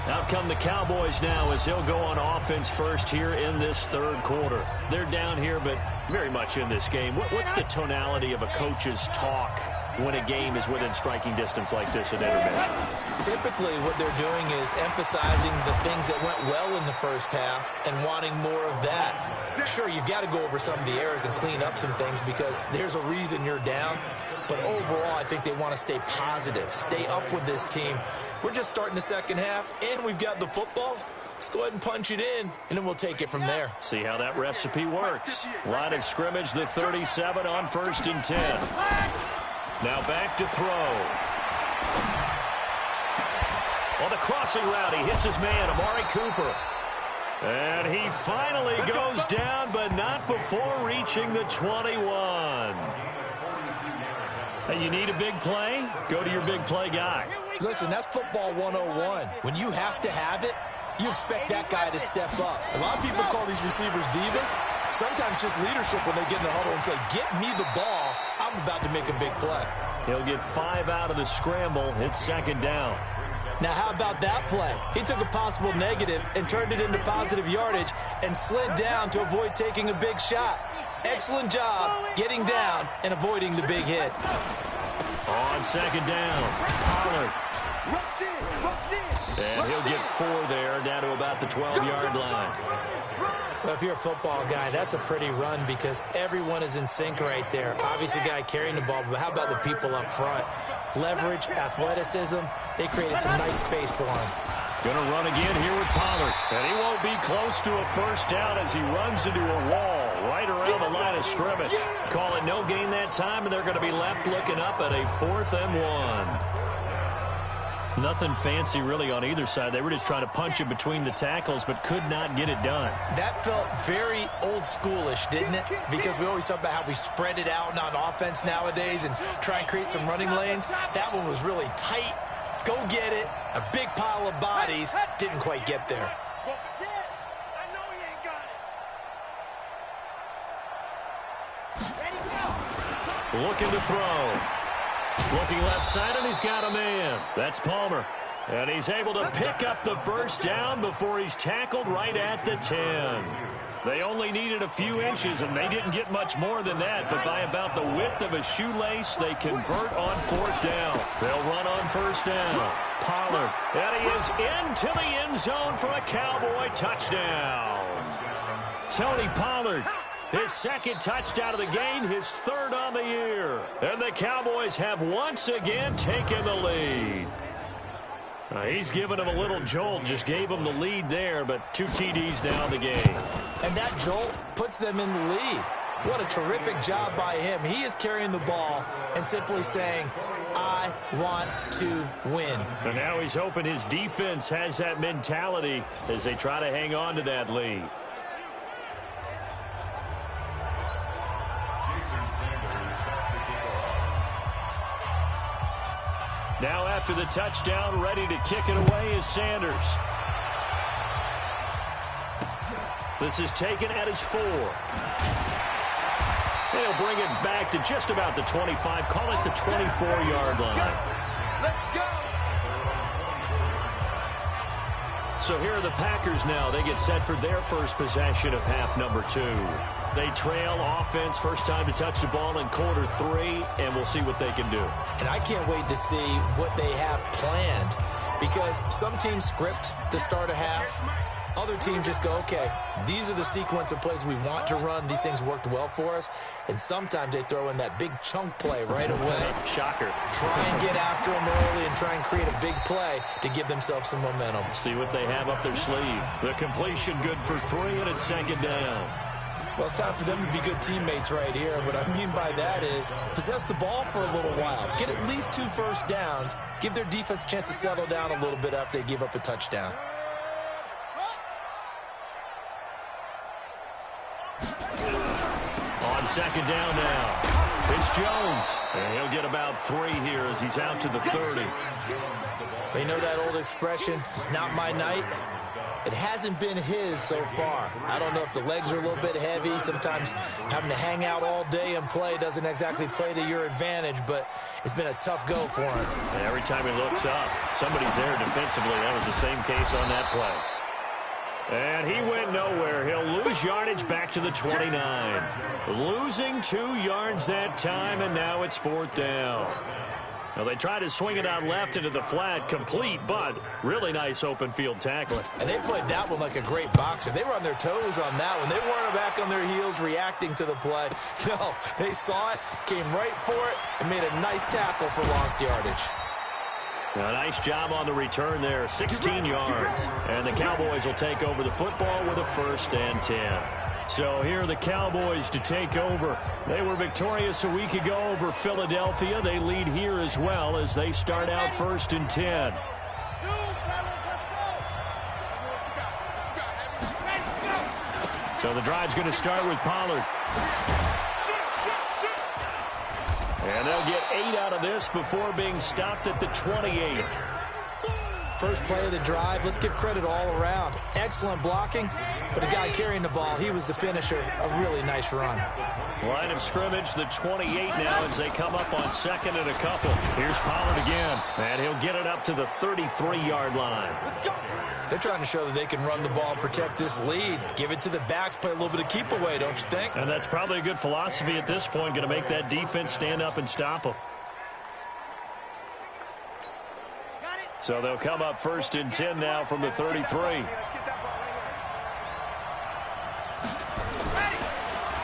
Speaker 2: Out come the Cowboys now as they'll go on offense first here in this 3rd quarter. They're down here, but very much in this game. What's the tonality of a coach's talk when a game is within striking distance like this at intermission?
Speaker 3: Typically, what they're doing is emphasizing the things that went well in the first half and wanting more of that. Sure, you've got to go over some of the errors and clean up some things because there's a reason you're down. But overall, I think they want to stay positive, stay up with this team. We're just starting the 2nd half, and we've got the football. Let's go ahead and punch it in, and then we'll take it from there.
Speaker 2: See how that recipe works. Line of scrimmage, the 37 on 1st and 10. Now back to throw. On the crossing route, he hits his man, Amari Cooper. And he finally goes down, but not before reaching the 21. Hey, you need a big play? Go to your big play guy.
Speaker 3: Listen, that's football 101. When you have to have it, you expect that guy to step up. A lot of people call these receivers divas. Sometimes just leadership when they get in the huddle and say, get me the ball. I'm about to make a big play.
Speaker 2: He'll get 5 out of the scramble. It's second down.
Speaker 3: Now, how about that play? He took a possible negative and turned it into positive yardage and slid down to avoid taking a big shot. Excellent job getting down and avoiding the big hit.
Speaker 2: On second down, Pollard. And he'll get 4 there, down to about the 12-yard line.
Speaker 3: Well, if you're a football guy, that's a pretty run because everyone is in sync right there. Obviously, the guy carrying the ball, but how about the people up front? Leverage, athleticism, they created some nice space for him.
Speaker 2: Going to run again here with Pollard. And he won't be close to a first down as he runs into a wall right around the line of scrimmage. Call it no gain that time, and they're going to be left looking up at a 4th and 1. Nothing fancy really on either side. They were just trying to punch it between the tackles, but could not get it done.
Speaker 3: That felt very old schoolish, didn't it? Because we always talk about how we spread it out on offense nowadays and try and create some running lanes. That one was really tight. Go get it. A big pile of bodies. Didn't quite get there.
Speaker 2: Looking to throw. Looking left side, and he's got a man. That's Palmer. And he's able to pick up the first down before he's tackled right at the 10. They only needed a few inches, and they didn't get much more than that. But by about the width of a shoelace, they convert on 4th down. They'll run on first down. Pollard. And he is into the end zone for a Cowboy touchdown. Tony Pollard. His 2nd touchdown of the game, his 3rd on the year. And the Cowboys have once again taken the lead. He's given him a little jolt, just gave him the lead there, but 2 TDs now in the game.
Speaker 3: And that jolt puts them in the lead. What a terrific job by him. He is carrying the ball and simply saying, I want to win.
Speaker 2: And now he's hoping his defense has that mentality as they try to hang on to that lead. Now after the touchdown, ready to kick it away is Sanders. This is taken at his 4. They'll bring it back to just about the 25. Call it the 24-yard line.
Speaker 4: Let's go.
Speaker 2: So here are the Packers now. They get set for their first possession of half number 2. They trail offense, first time to touch the ball in quarter 3, and we'll see what they can do.
Speaker 3: And I can't wait to see what they have planned because some teams script to start a half. Other teams just go, okay, these are the sequence of plays we want to run. These things worked well for us. And sometimes they throw in that big chunk play right away.
Speaker 2: Shocker.
Speaker 3: Try and get after them early and try and create a big play to give themselves some momentum.
Speaker 2: See what they have up their sleeve. The completion good for 3, and it's second down.
Speaker 3: Well, it's time for them to be good teammates right here. What I mean by that is possess the ball for a little while. Get at least 2 first downs. Give their defense a chance to settle down a little bit after they give up a touchdown.
Speaker 2: On second down now, it's Jones. And he'll get about 3 here as he's out to the 30.
Speaker 3: You know that old expression, it's not my night? It hasn't been his so far. I don't know if the legs are a little bit heavy. Sometimes having to hang out all day and play doesn't exactly play to your advantage, but it's been a tough go for him.
Speaker 2: And every time he looks up, somebody's there defensively. That was the same case on that play. And he went nowhere. He'll lose yardage back to the 29. Losing 2 yards that time, and now it's 4th down. Now they try to swing it out left into the flat, complete, but really nice open field tackling.
Speaker 3: And they played that one like a great boxer. They were on their toes on that one. They weren't back on their heels reacting to the play. No, they saw it, came right for it, and made a nice tackle for lost yardage.
Speaker 2: A nice job on the return there, 16 yards. And the Cowboys will take over the football with a 1st and 10. So here are the Cowboys to take over. They were victorious a week ago over Philadelphia. They lead here as well as they start out 1st and 10. So the drive's going to start with Pollard. And they'll get 8 out of this before being stopped at the 28.
Speaker 3: First play of the drive, let's give credit all around. Excellent blocking, but the guy carrying the ball, he was the finisher. A really nice run.
Speaker 2: Line of scrimmage, the 28 now as they come up on second and a couple. Here's Pollard again, and he'll get it up to the 33-yard line.
Speaker 3: They're trying to show that they can run the ball and protect this lead. Give it to the backs, play a little bit of keep away, don't you think?
Speaker 2: And that's probably a good philosophy at this point, going to make that defense stand up and stop them. So they'll come up 1st and 10 now from the 33.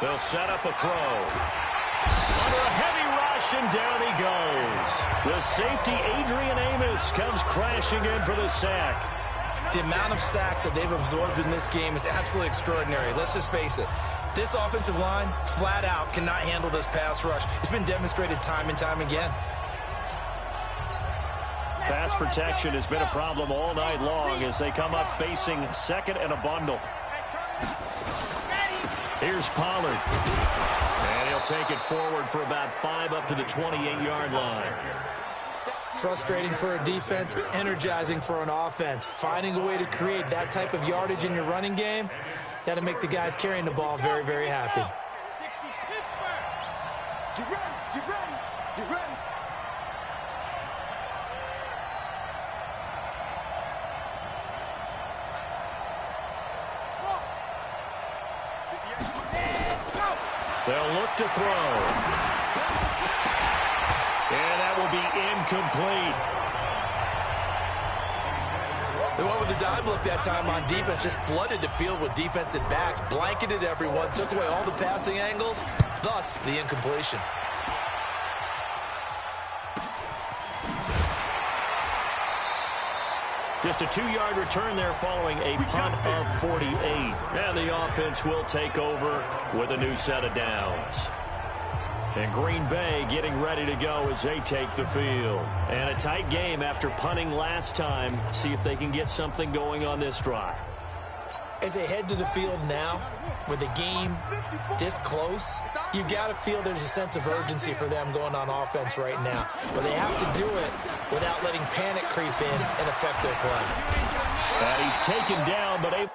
Speaker 2: They'll set up a throw. Under a heavy rush, and down he goes. The safety, Adrian Amos, comes crashing in for the sack.
Speaker 3: The amount of sacks that they've absorbed in this game is absolutely extraordinary. Let's just face it. This offensive line, flat out, cannot handle this pass rush. It's been demonstrated time and time again.
Speaker 2: Pass protection has been a problem all night long as they come up facing second and a bundle. Here's Pollard. And he'll take it forward for about 5 up to the 28-yard line.
Speaker 3: Frustrating for a defense, energizing for an offense. Finding a way to create that type of yardage in your running game, that'll make the guys carrying the ball very, very happy.
Speaker 4: Get ready, get ready, get ready.
Speaker 2: They'll look to throw. And that will be incomplete.
Speaker 3: They went with the dime look that time on defense, just flooded the field with defensive backs, blanketed everyone, took away all the passing angles, thus the incompletion.
Speaker 2: Just a 2-yard return there following a punt of 48. And the offense will take over with a new set of downs. And Green Bay getting ready to go as they take the field. And a tight game after punting last time. See if they can get something going on this drive.
Speaker 3: As they head to the field now, with the game this close, you've got to feel there's a sense of urgency for them going on offense right now. But they have to do it without letting panic creep in and affect their play.
Speaker 2: And he's taken down, but able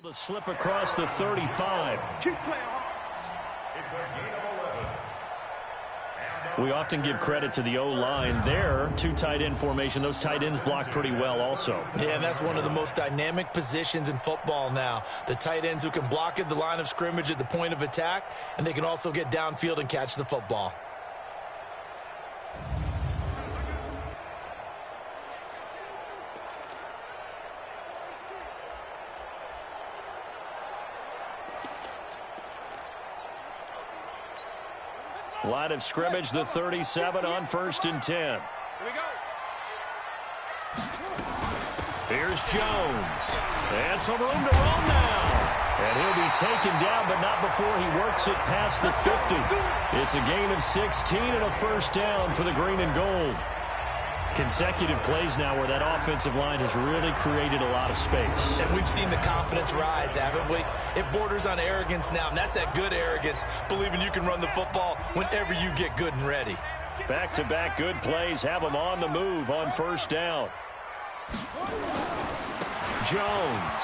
Speaker 2: The slip across the 35.
Speaker 4: Keep playing hard. It's a gain of 11.
Speaker 2: We often give credit to the O-line there. Two tight end formation. Those tight ends block pretty well also.
Speaker 3: Yeah, and that's one of the most dynamic positions in football now. The tight ends who can block at the line of scrimmage at the point of attack, and they can also get downfield and catch the football.
Speaker 2: Line of scrimmage, the 37 on 1st and 10.
Speaker 4: Here we go.
Speaker 2: Here's Jones. And some room to roam now. And he'll be taken down, but not before he works it past the 50. It's a gain of 16 and a first down for the green and gold. Consecutive plays now where that offensive line has really created a lot of space.
Speaker 3: And we've seen the confidence rise, haven't we? It borders on arrogance now, and that's that good arrogance, believing you can run the football whenever you get good and ready.
Speaker 2: Back-to-back good plays have them on the move on 1st down. Jones.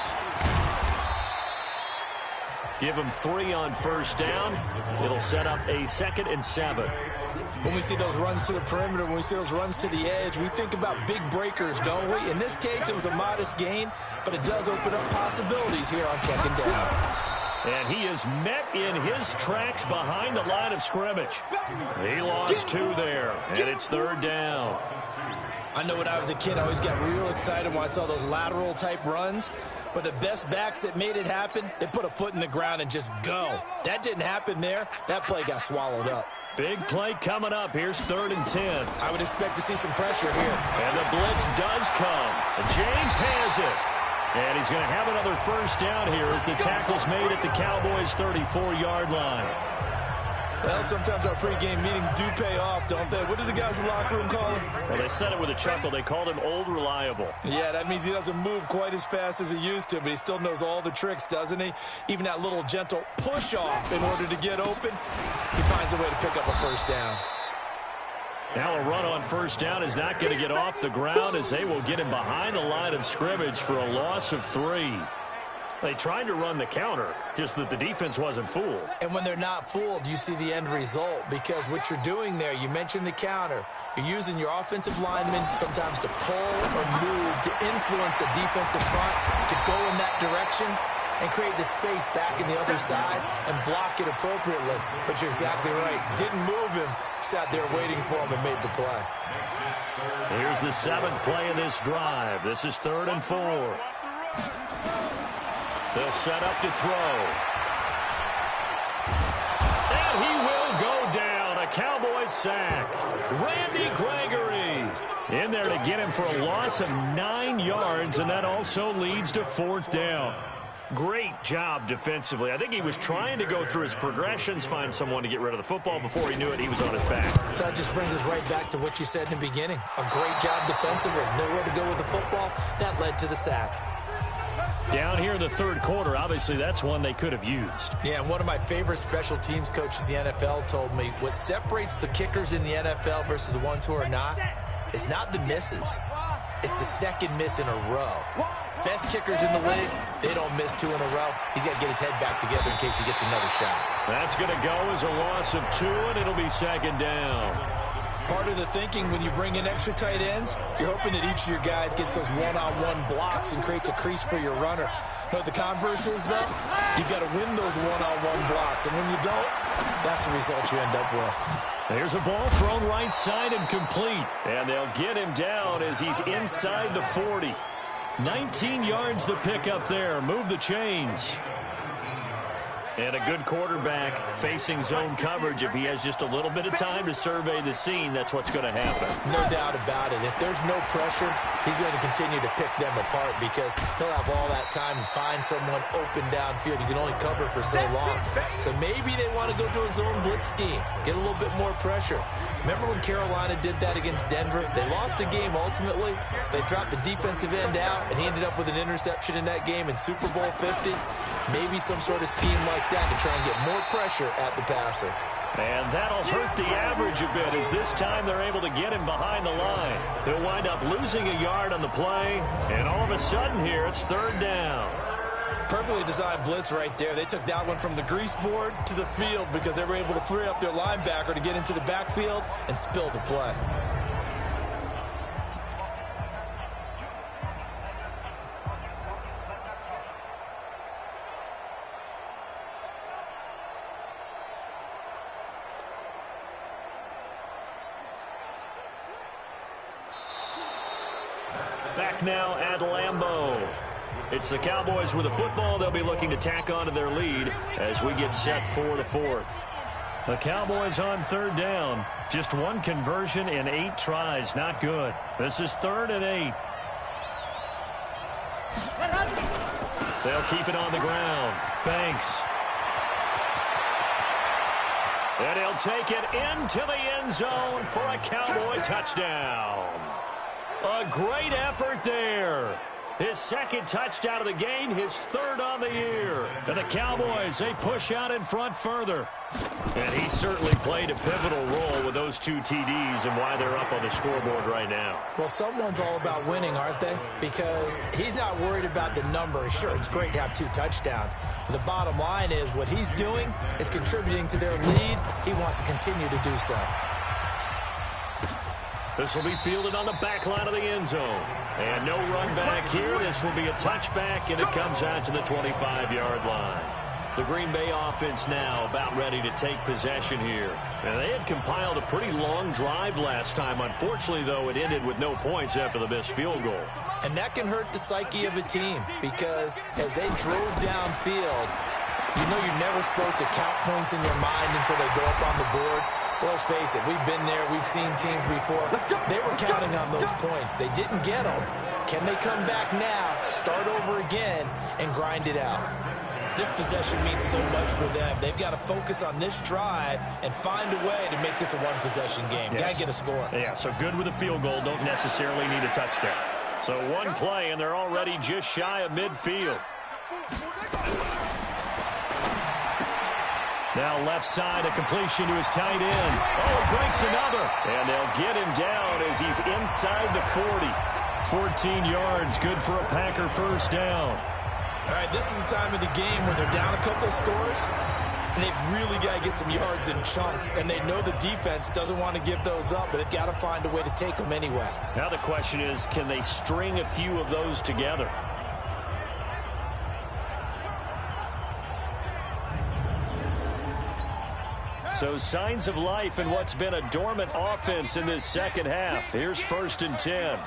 Speaker 2: Give him 3 on 1st down. It'll set up a 2nd and 7.
Speaker 3: When we see those runs to the perimeter, when we see those runs to the edge, we think about big breakers, don't we? In this case, it was a modest gain, but it does open up possibilities here on 2nd down.
Speaker 2: And he is met in his tracks behind the line of scrimmage. He lost 2 there, and it's 3rd down.
Speaker 3: I know when I was a kid, I always got real excited when I saw those lateral-type runs. But the best backs that made it happen, they put a foot in the ground and just go. That didn't happen there. That play got swallowed up.
Speaker 2: Big play coming up. Here's 3rd and 10.
Speaker 3: I would expect to see some pressure here.
Speaker 2: And the blitz does come. And James has it. And he's going to have another first down here as the tackle's made at the Cowboys' 34-yard line.
Speaker 3: Well, sometimes our pregame meetings do pay off, don't they? What do the guys in the locker room call him?
Speaker 2: Well, they said it with a chuckle. They called him Old Reliable.
Speaker 3: Yeah, that means he doesn't move quite as fast as he used to, but he still knows all the tricks, doesn't he? Even that little gentle push-off in order to get open, he finds a way to pick up a first down.
Speaker 2: Now a run on 1st down is not going to get off the ground as they will get him behind the line of scrimmage for a loss of 3. They tried to run the counter, just that the defense wasn't fooled.
Speaker 3: And when they're not fooled, you see the end result, because what you're doing there, you mentioned the counter. You're using your offensive linemen sometimes to pull or move to influence the defensive front to go in that direction and create the space back in the other side and block it appropriately. But you're exactly right. Didn't move him, sat there waiting for him and made the play.
Speaker 2: Here's the 7th play of this drive. This is 3rd and 4. They'll set up to throw. And he will go down. A Cowboys sack. Randy Gregory in there to get him for a loss of 9 yards, and that also leads to 4th down. Great job defensively. I think he was trying to go through his progressions, find someone to get rid of the football. Before he knew it, he was on his back.
Speaker 3: So that just brings us right back to what you said in the beginning. A great job defensively. Nowhere to go with the football. That led to the sack.
Speaker 2: Down here in the 3rd quarter, obviously that's one they could have used.
Speaker 3: Yeah, and one of my favorite special teams coaches in the NFL told me what separates the kickers in the NFL versus the ones who are not is not the misses. It's the 2nd miss in a row. Best kickers in the league, they don't miss 2 in a row. He's got to get his head back together in case he gets another shot.
Speaker 2: That's going to go as a loss of 2, and it'll be 2nd down.
Speaker 3: Part of the thinking when you bring in extra tight ends, you're hoping that each of your guys gets those one-on-one blocks and creates a crease for your runner. You know what the converse is, though? You've got to win those one-on-one blocks, and when you don't, that's the result you end up with.
Speaker 2: There's a ball thrown right side and complete, and they'll get him down as he's inside the 40. 19 yards the pick up there. Move the chains. And a good quarterback facing zone coverage. If he has just a little bit of time to survey the scene, that's what's going to happen.
Speaker 3: No doubt about it. If there's no pressure, he's going to continue to pick them apart because he'll have all that time to find someone open downfield. You can only cover for so long. So maybe they want to go to a zone blitz scheme, get a little bit more pressure. Remember when Carolina did that against Denver? They lost the game ultimately. They dropped the defensive end out, and he ended up with an interception in that game in Super Bowl 50. Maybe some sort of scheme like that to try and get more pressure at the passer.
Speaker 2: And that'll hurt the average a bit as this time they're able to get him behind the line. He'll wind up losing a yard on the play, and all of a sudden here it's 3rd down.
Speaker 3: Perfectly designed blitz right there. They took that one from the grease board to the field because they were able to free up their linebacker to get into the backfield and spill the play.
Speaker 2: Back now at Lambeau. It's the Cowboys with the football. They'll be looking to tack on to their lead as we get set for the fourth. The Cowboys on third down. Just one conversion in 8 tries. Not good. This is 3rd and 8. They'll keep it on the ground. Banks. And he'll take it into the end zone for a Cowboy touchdown. A great effort there. His 2nd touchdown of the game, his 3rd on the year. And the Cowboys, they push out in front further. And he certainly played a pivotal role with those 2 TDs and why they're up on the scoreboard right now.
Speaker 3: Well, someone's all about winning, aren't they? Because he's not worried about the number. Sure, it's great to have 2 touchdowns. But the bottom line is what he's doing is contributing to their lead. He wants to continue to do so.
Speaker 2: This will be fielded on the back line of the end zone. And no run back here. This will be a touchback, and it comes out to the 25-yard line. The Green Bay offense now about ready to take possession here. And they had compiled a pretty long drive last time. Unfortunately, though, it ended with no points after the missed field goal.
Speaker 3: And that can hurt the psyche of a team because as they drove downfield, you know you're never supposed to count points in your mind until they go up on the board. Well, let's face it, we've been there, we've seen teams before. They were counting on those points. They didn't get them. Can they come back now, start over again, and grind it out? This possession means so much for them. They've got to focus on this drive and find a way to make this a one-possession game.
Speaker 2: Yes.
Speaker 3: Got to get a score.
Speaker 2: Yeah, so good with a field goal. Don't necessarily need a touchdown. So one play, and they're already just shy of midfield. Now left side, a completion to his tight end. Oh, breaks another. And they'll get him down as he's inside the 40. 14 yards, good for a Packer first down.
Speaker 3: All right, this is the time of the game where they're down a couple of scores, and they've really got to get some yards in chunks, and they know the defense doesn't want to give those up, but they've got to find a way to take them anyway.
Speaker 2: Now the question is, can they string a few of those together? So signs of life in what's been a dormant offense in this second half. Here's 1st and 10.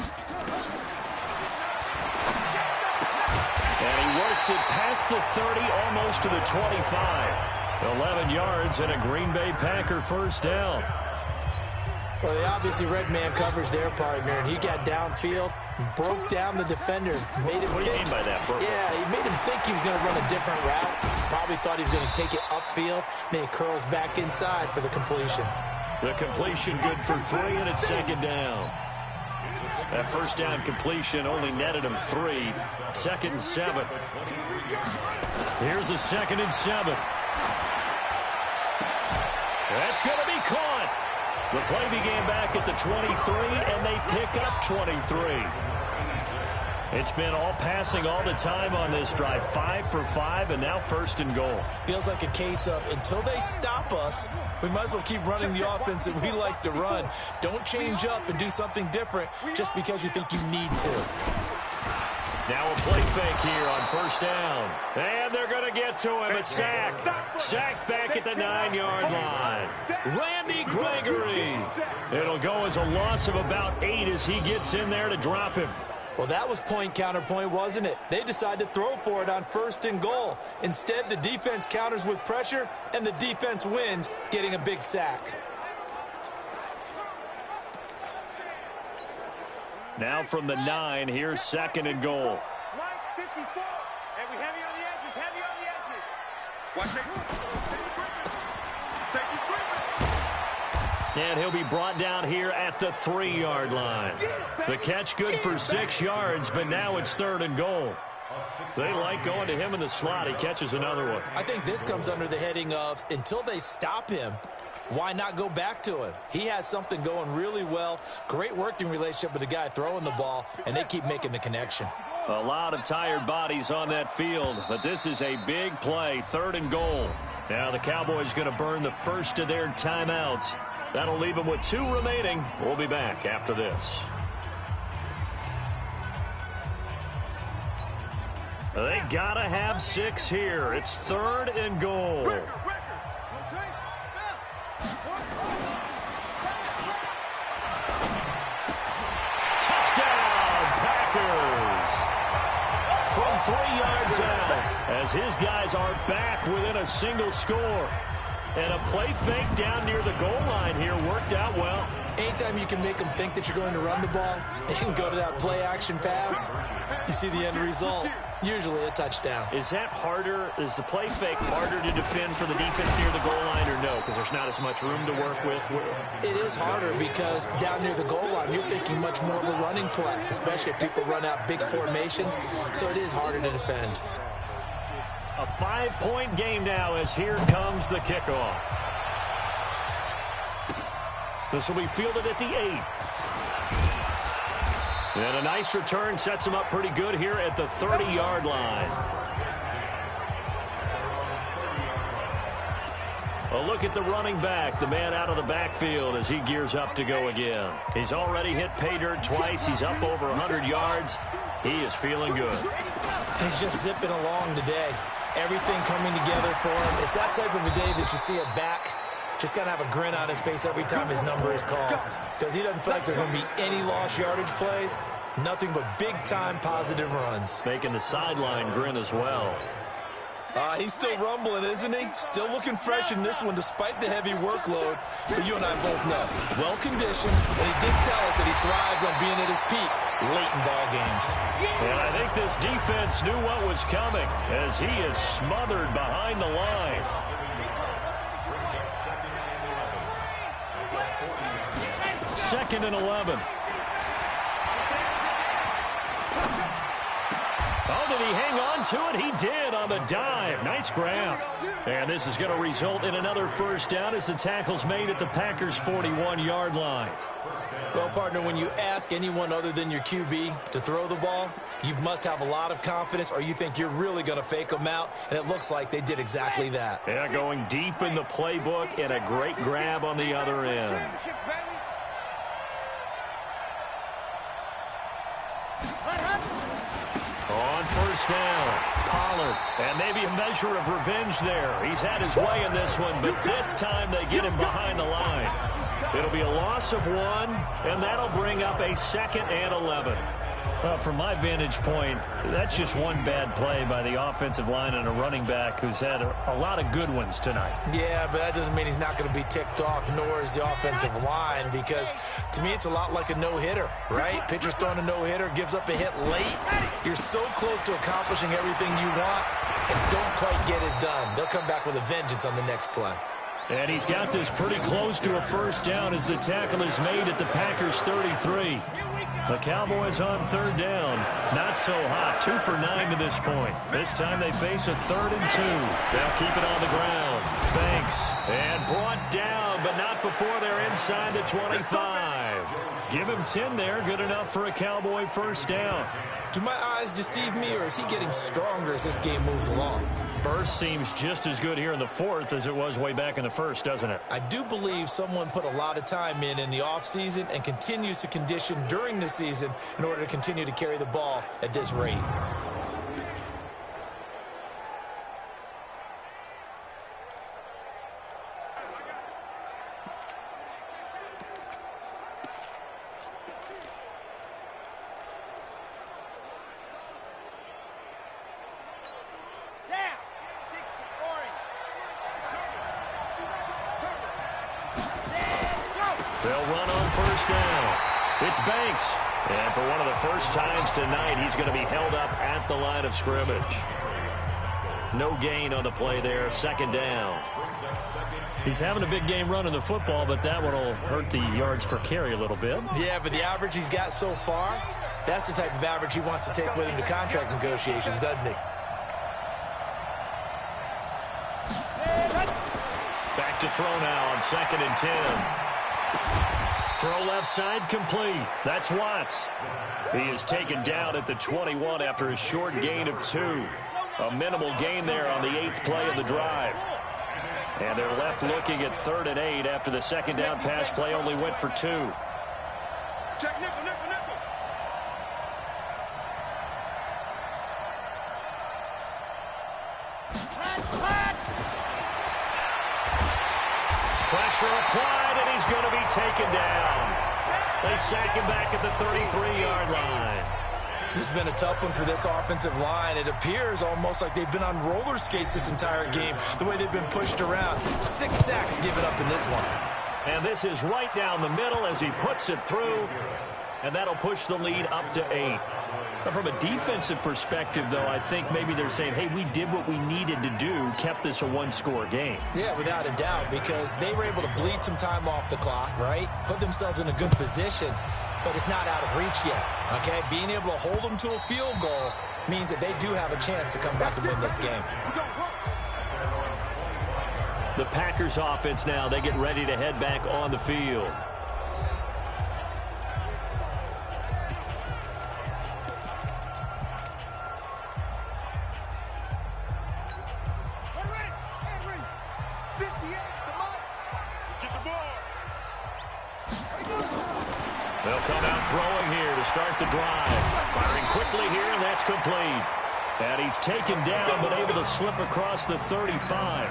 Speaker 2: And he works it past the 30, almost to the 25. 11 yards and a Green Bay Packer first down.
Speaker 3: Well, they obviously read man coverage their partner, and he got downfield, broke down the defender. Made him
Speaker 2: what do you mean by that, bro?
Speaker 3: Yeah, he made him think he was going to run a different route. Probably thought he was going to take it upfield. Then he curls back inside for the completion.
Speaker 2: The completion good for 3, and it's 2nd down. That first down completion only netted him 3. 2nd and 7. Here's a 2nd and 7. That's going to be caught. The play began back at the 23, and they pick up 23. It's been all passing all the time on this drive. 5 for 5, and now 1st and goal.
Speaker 3: Feels like a case of until they stop us, we might as well keep running the offense that we like to run. Don't change up and do something different just because you think you need to.
Speaker 2: Now a play fake here on 1st down. And they're going to get to him. A sack. Sacked back at the 9-yard line. Randy Gregory. It'll go as a loss of about 8 as he gets in there to drop him.
Speaker 3: Well, that was point counterpoint, wasn't it? They decided to throw for it on 1st and goal. Instead, the defense counters with pressure, and the defense wins, getting a big sack.
Speaker 2: Now from the 9, here's 2nd and goal.
Speaker 4: 54, and we heavy on the edges, heavy on the edges. Watch it.
Speaker 2: And he'll be brought down here at the 3-yard line. The catch good for 6 yards, but now it's 3rd and goal. They like going to him in the slot. He catches another one.
Speaker 3: I think this comes under the heading of until they stop him, why not go back to it? He has something going really well. Great working relationship with the guy throwing the ball, and they keep making the connection.
Speaker 2: A lot of tired bodies on that field, but this is a big play, 3rd and goal. Now the Cowboys going to burn the first of their timeouts. That'll leave them with 2 remaining. We'll be back after this. They got to have 6 here. It's 3rd and goal. Touchdown, Packers. From 3 yards out, as his guys are back within a single score. And a play fake down near the goal line here worked out well.
Speaker 3: Anytime you can make them think that you're going to run the ball and go to that play-action pass, you see the end result, usually a touchdown.
Speaker 2: Is that harder? Is the play fake harder to defend for the defense near the goal line or no? Because there's not as much room to work with?
Speaker 3: It is harder because down near the goal line, you're thinking much more of a running play, especially if people run out big formations. So it is harder to defend.
Speaker 2: A 5-point game now as here comes the kickoff. This will be fielded at the 8. And a nice return sets him up pretty good here at the 30-yard line. A look at the running back, the man out of the backfield as he gears up to go again. He's already hit pay dirt twice. He's up over 100 yards. He is feeling good.
Speaker 3: He's just zipping along today. Everything coming together for him. It's that type of a day that you see a back just kind of have a grin on his face every time his number is called, because he doesn't feel like there's going to be any lost yardage plays, nothing but big-time positive runs.
Speaker 2: Making the sideline grin as well.
Speaker 3: He's still rumbling, isn't he? Still looking fresh in this one despite the heavy workload. But you and I both know, well-conditioned, and he did tell us that he thrives on being at his peak late in ball games.
Speaker 2: And I think this defense knew what was coming as he is smothered behind the line. Second and 11. Oh, did he hang on to it? He did on the dive. Nice grab. And this is going to result in another first down as the tackle's made at the Packers' 41-yard line.
Speaker 3: Well, partner, when you ask anyone other than your QB to throw the ball, you must have a lot of confidence or you think you're really going to fake them out, and it looks like they did exactly that.
Speaker 2: Yeah, going deep in the playbook and a great grab on the other end. On first down, Pollard, and maybe a measure of revenge there. He's had his way in this one, but this time they get him behind the line. It'll be a loss of 1, and that'll bring up a 2nd and 11. From my vantage point, that's just one bad play by the offensive line and a running back who's had a lot of good ones tonight.
Speaker 3: Yeah, but that doesn't mean he's not going to be ticked off, nor is the offensive line, because to me it's a lot like a no-hitter, right? Pitcher's throwing a no-hitter, gives up a hit late. You're so close to accomplishing everything you want and don't quite get it done. They'll come back with a vengeance on the next play.
Speaker 2: And he's got this pretty close to a first down as the tackle is made at the Packers' 33. The Cowboys on 3rd down. Not so hot. 2 for 9 to this point. This time they face a 3rd and 2. They'll keep it on the ground. Banks. And brought down, but not before they're inside the 25. Give him 10 there. Good enough for a Cowboy first down.
Speaker 3: Do my eyes deceive me, or is he getting stronger as this game moves along?
Speaker 2: Burst seems just as good here in the 4th as it was way back in the 1st, doesn't it?
Speaker 3: I do believe someone put a lot of time in the offseason and continues to condition during the season in order to continue to carry the ball at this rate.
Speaker 2: They'll run on first down. It's Banks. And for one of the first times tonight, he's going to be held up at the line of scrimmage. No gain on the play there. 2nd down. He's having a big game running the football, but that one will hurt the yards per carry a little bit.
Speaker 3: Yeah, but the average he's got so far, that's the type of average he wants to take with him to contract negotiations, doesn't he?
Speaker 2: Back to throw now on 2nd and 10. Throw left side complete. That's Watts. He is taken down at the 21 after a short gain of 2. A minimal gain there on the 8th play of the drive. And they're left looking at 3rd and 8 after the second down pass play only went for 2.
Speaker 4: Check nickel, nickel, nickel.
Speaker 2: Pressure applied, and he's going to be taken down. They sack him back at the 33-yard line.
Speaker 3: This has been a tough one for this offensive line. It appears almost like they've been on roller skates this entire game, the way they've been pushed around. 6 sacks given up in this one.
Speaker 2: And this is right down the middle as he puts it through, and that'll push the lead up to 8. But from a defensive perspective, though, I think maybe they're saying, hey, we did what we needed to do, kept this a one-score game.
Speaker 3: Yeah, without a doubt, because they were able to bleed some time off the clock, right? Put themselves in a good position, but it's not out of reach yet, okay? Being able to hold them to a field goal means that they do have a chance to come back and win this game.
Speaker 2: The Packers offense now, they get ready to head back on the field. They'll come out throwing here to start the drive. Firing quickly here, and that's complete. And he's taken down, but able to slip across the 35.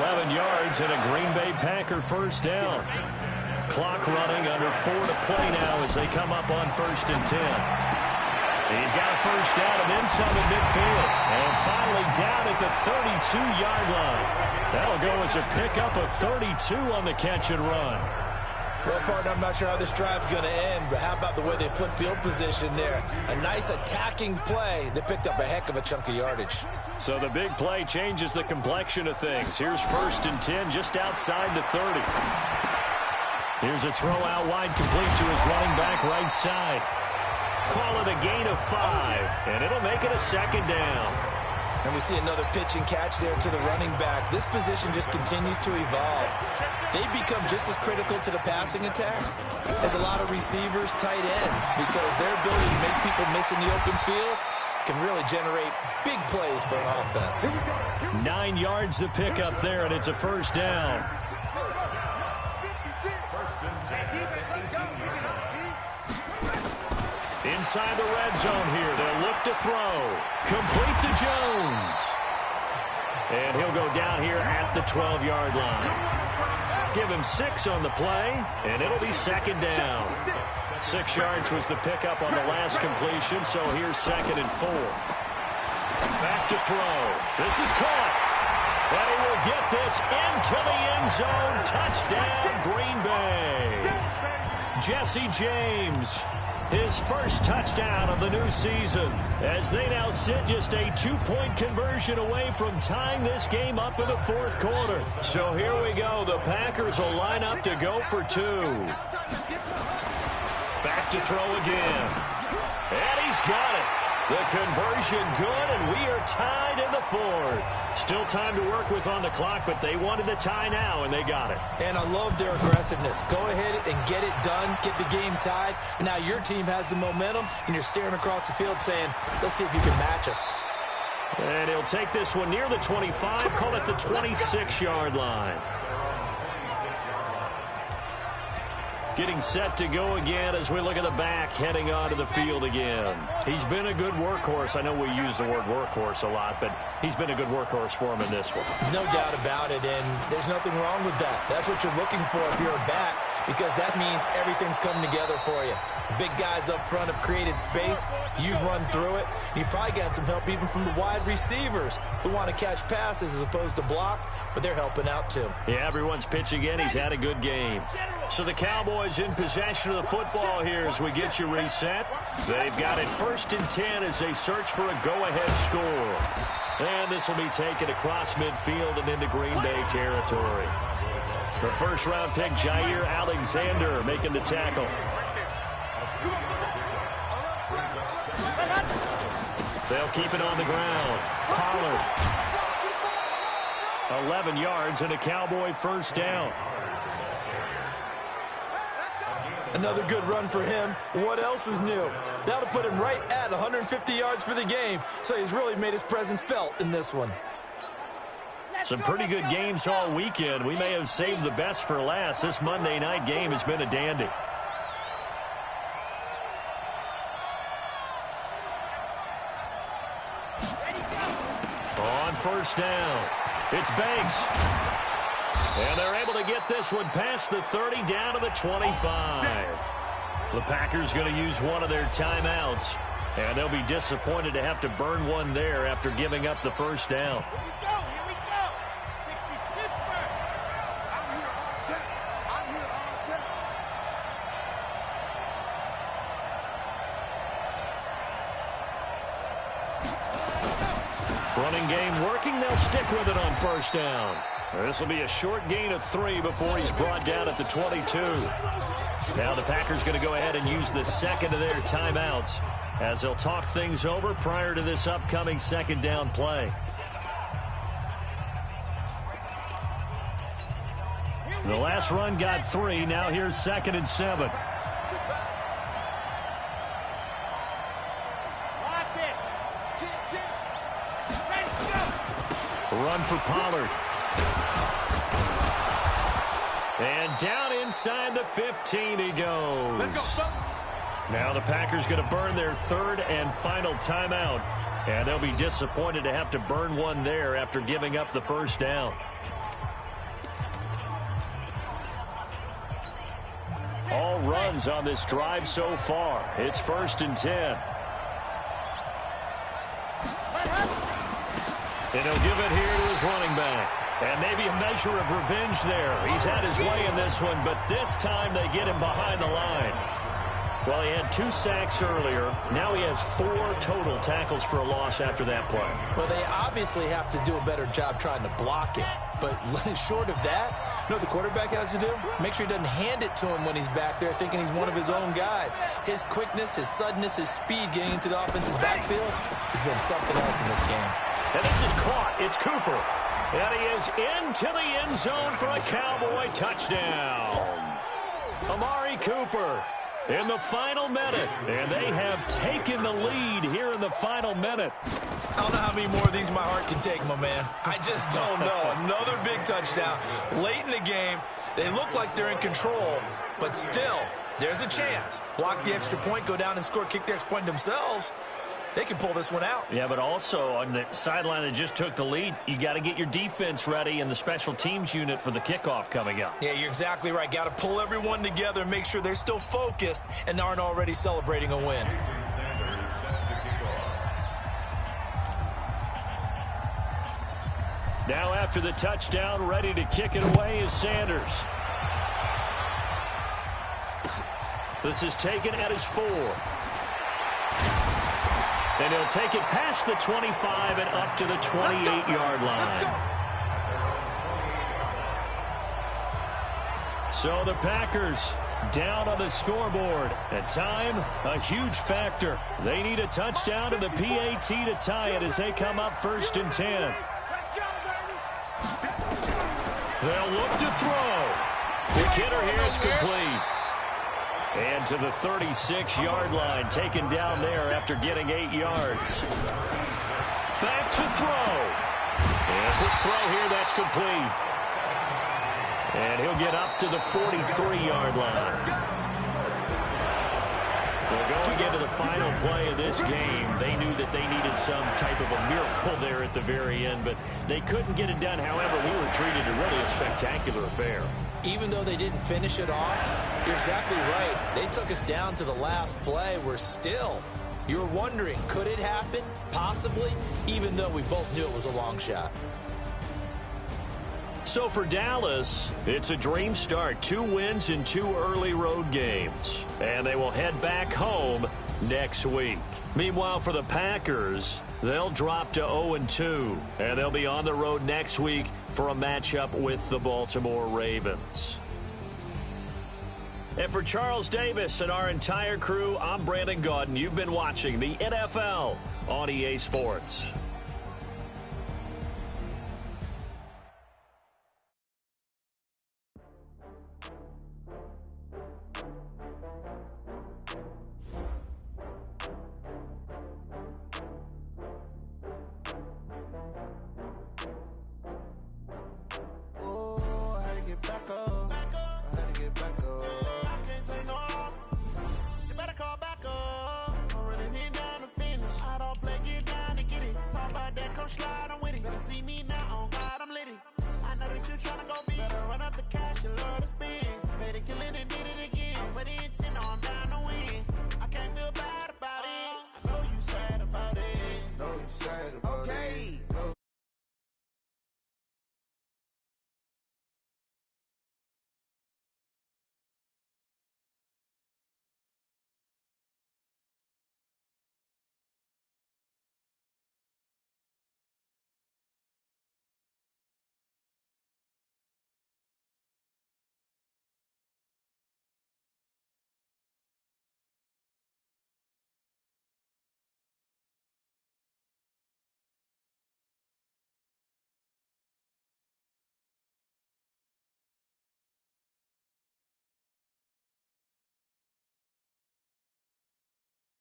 Speaker 2: 11 yards and a Green Bay Packer first down. Clock running under 4 to play now as they come up on 1st and 10. He's got a first down and then some at midfield. And finally down at the 32-yard line. That'll go as a pickup of 32 on the catch and run.
Speaker 3: Well, partner, I'm not sure how this drive's going to end, but how about the way they flip field position there? A nice attacking play that picked up a heck of a chunk of yardage.
Speaker 2: So the big play changes the complexion of things. Here's 1st and 10 just outside the 30. Here's a throw out wide complete to his running back right side. Call it a gain of 5, and it'll make it a 2nd down.
Speaker 3: And we see another pitch and catch there to the running back. This position just continues to evolve. They become just as critical to the passing attack as a lot of receivers, tight ends, because their ability to make people miss in the open field can really generate big plays for an offense.
Speaker 2: 9 yards to pick up there, and it's a first down. Inside the red zone here. They'll look to throw. Complete to Jones. And he'll go down here at the 12-yard line. Give him 6 on the play, and it'll be 2nd down. 6 yards was the pickup on the last completion, so here's 2nd and 4. Back to throw. This is caught. And he will get this into the end zone. Touchdown, Green Bay. Jesse James. His first touchdown of the new season as they now sit just a 2-point conversion away from tying this game up in the 4th quarter. So here we go. The Packers will line up to go for 2. Back to throw again. And he's got it. The conversion good, and we are tied in the 4th. Still time to work with on the clock, but they wanted the tie now, and they got it.
Speaker 3: And I love their aggressiveness. Go ahead and get it done, get the game tied. Now your team has the momentum, and you're staring across the field saying, let's see if you can match us.
Speaker 2: And he'll take this one near the 25, call it the 26-yard line. Getting set to go again as we look at the back heading onto the field again. He's been a good workhorse. I know we use the word workhorse a lot, but he's been a good workhorse for him in this one.
Speaker 3: No doubt about it, and there's nothing wrong with that. That's what you're looking for if you're a back, because that means everything's coming together for you. The big guys up front have created space. You've run through it. You've probably gotten some help even from the wide receivers who want to catch passes as opposed to block, but they're helping out too.
Speaker 2: Yeah, everyone's pitching in. He's had a good game. So the Cowboys in possession of the football here as we get you reset. They've got it 1st and 10 as they search for a go-ahead score. And this will be taken across midfield and into Green Bay territory. The first-round pick, Jair Alexander, making the tackle. They'll keep it on the ground. Pollard. 11 yards and a Cowboy first down.
Speaker 3: Another good run for him. What else is new? That'll put him right at 150 yards for the game, so he's really made his presence felt in this one.
Speaker 2: Some pretty good games all weekend. We may have saved the best for last. This Monday night game has been a dandy. On first down, it's Banks. And they're able to get this one past the 30 down to the 25. The Packers going to use one of their timeouts. And they'll be disappointed to have to burn one there after giving up the first down.
Speaker 4: Here we go. 60 Pittsburgh. I'm here all day. I'm here all day.
Speaker 2: Running game working. They'll stick with it on first down. This will be a short gain of 3 before he's brought down at the 22. Now the Packers going to go ahead and use the second of their timeouts as they'll talk things over prior to this upcoming second down play. The last run got 3. Now here's 2nd and 7. Run for Pollard. And down inside the 15 he goes.
Speaker 4: Let's go, son.
Speaker 2: Now the Packers going to burn their 3rd and final timeout. And they'll be disappointed to have to burn one there after giving up the first down. All runs on this drive so far. It's 1st and 10. And he'll give it here to his running back. And maybe a measure of revenge there. He's had his way in this one, but this time they get him behind the line. Well, he had 2 sacks earlier. Now he has 4 total tackles for a loss after that play.
Speaker 3: Well, they obviously have to do a better job trying to block it. But short of that, you know what the quarterback has to do? Make sure he doesn't hand it to him when he's back there thinking he's one of his own guys. His quickness, his suddenness, his speed getting into the offense's backfield has been something else in this game.
Speaker 2: And this is caught. It's Cooper. And he is into the end zone for a Cowboy touchdown. Amari Cooper in the final minute. And they have taken the lead here in the final minute.
Speaker 3: I don't know how many more of these my heart can take, my man. I just don't know. Another big touchdown. Late in the game, they look like they're in control, but still, there's a chance. Block the extra point, go down and score, kick the extra point themselves. They can pull this one out.
Speaker 2: Yeah, but also on the sideline that just took the lead, you got to get your defense ready and the special teams unit for the kickoff coming up.
Speaker 3: Yeah, you're exactly right. Got to pull everyone together and make sure they're still focused and aren't already celebrating a win.
Speaker 2: Now after the touchdown, ready to kick it away is Sanders. This is taken at his 4. And he'll take it past the 25 and up to the 28-yard line. So the Packers down on the scoreboard. At time, a huge factor. They need a touchdown and the PAT to tie it as they come up 1st and 10. They'll look to throw. The kidder here is complete. And to the 36-yard line, taken down there after getting 8 yards. Back to throw. And quick throw here, that's complete. And he'll get up to the 43-yard line. Well, going into the final play of this game, they knew that they needed some type of a miracle there at the very end, but they couldn't get it done. However, we were treated to really a spectacular affair.
Speaker 3: Even though they didn't finish it off, you're exactly right. They took us down to the last play. We're still, you're wondering, could it happen? Possibly, even though we both knew it was a long shot.
Speaker 2: So for Dallas, it's a dream start. 2 wins in 2 early road games. And they will head back home next week. Meanwhile, for the Packers, they'll drop to 0-2. And they'll be on the road next week for a matchup with the Baltimore Ravens. And for Charles Davis and our entire crew, I'm Brandon Gaudin. You've been watching the NFL on EA Sports.
Speaker 5: you tryna go be? Better run up the cash, you love to spend. Made it killing and did it again.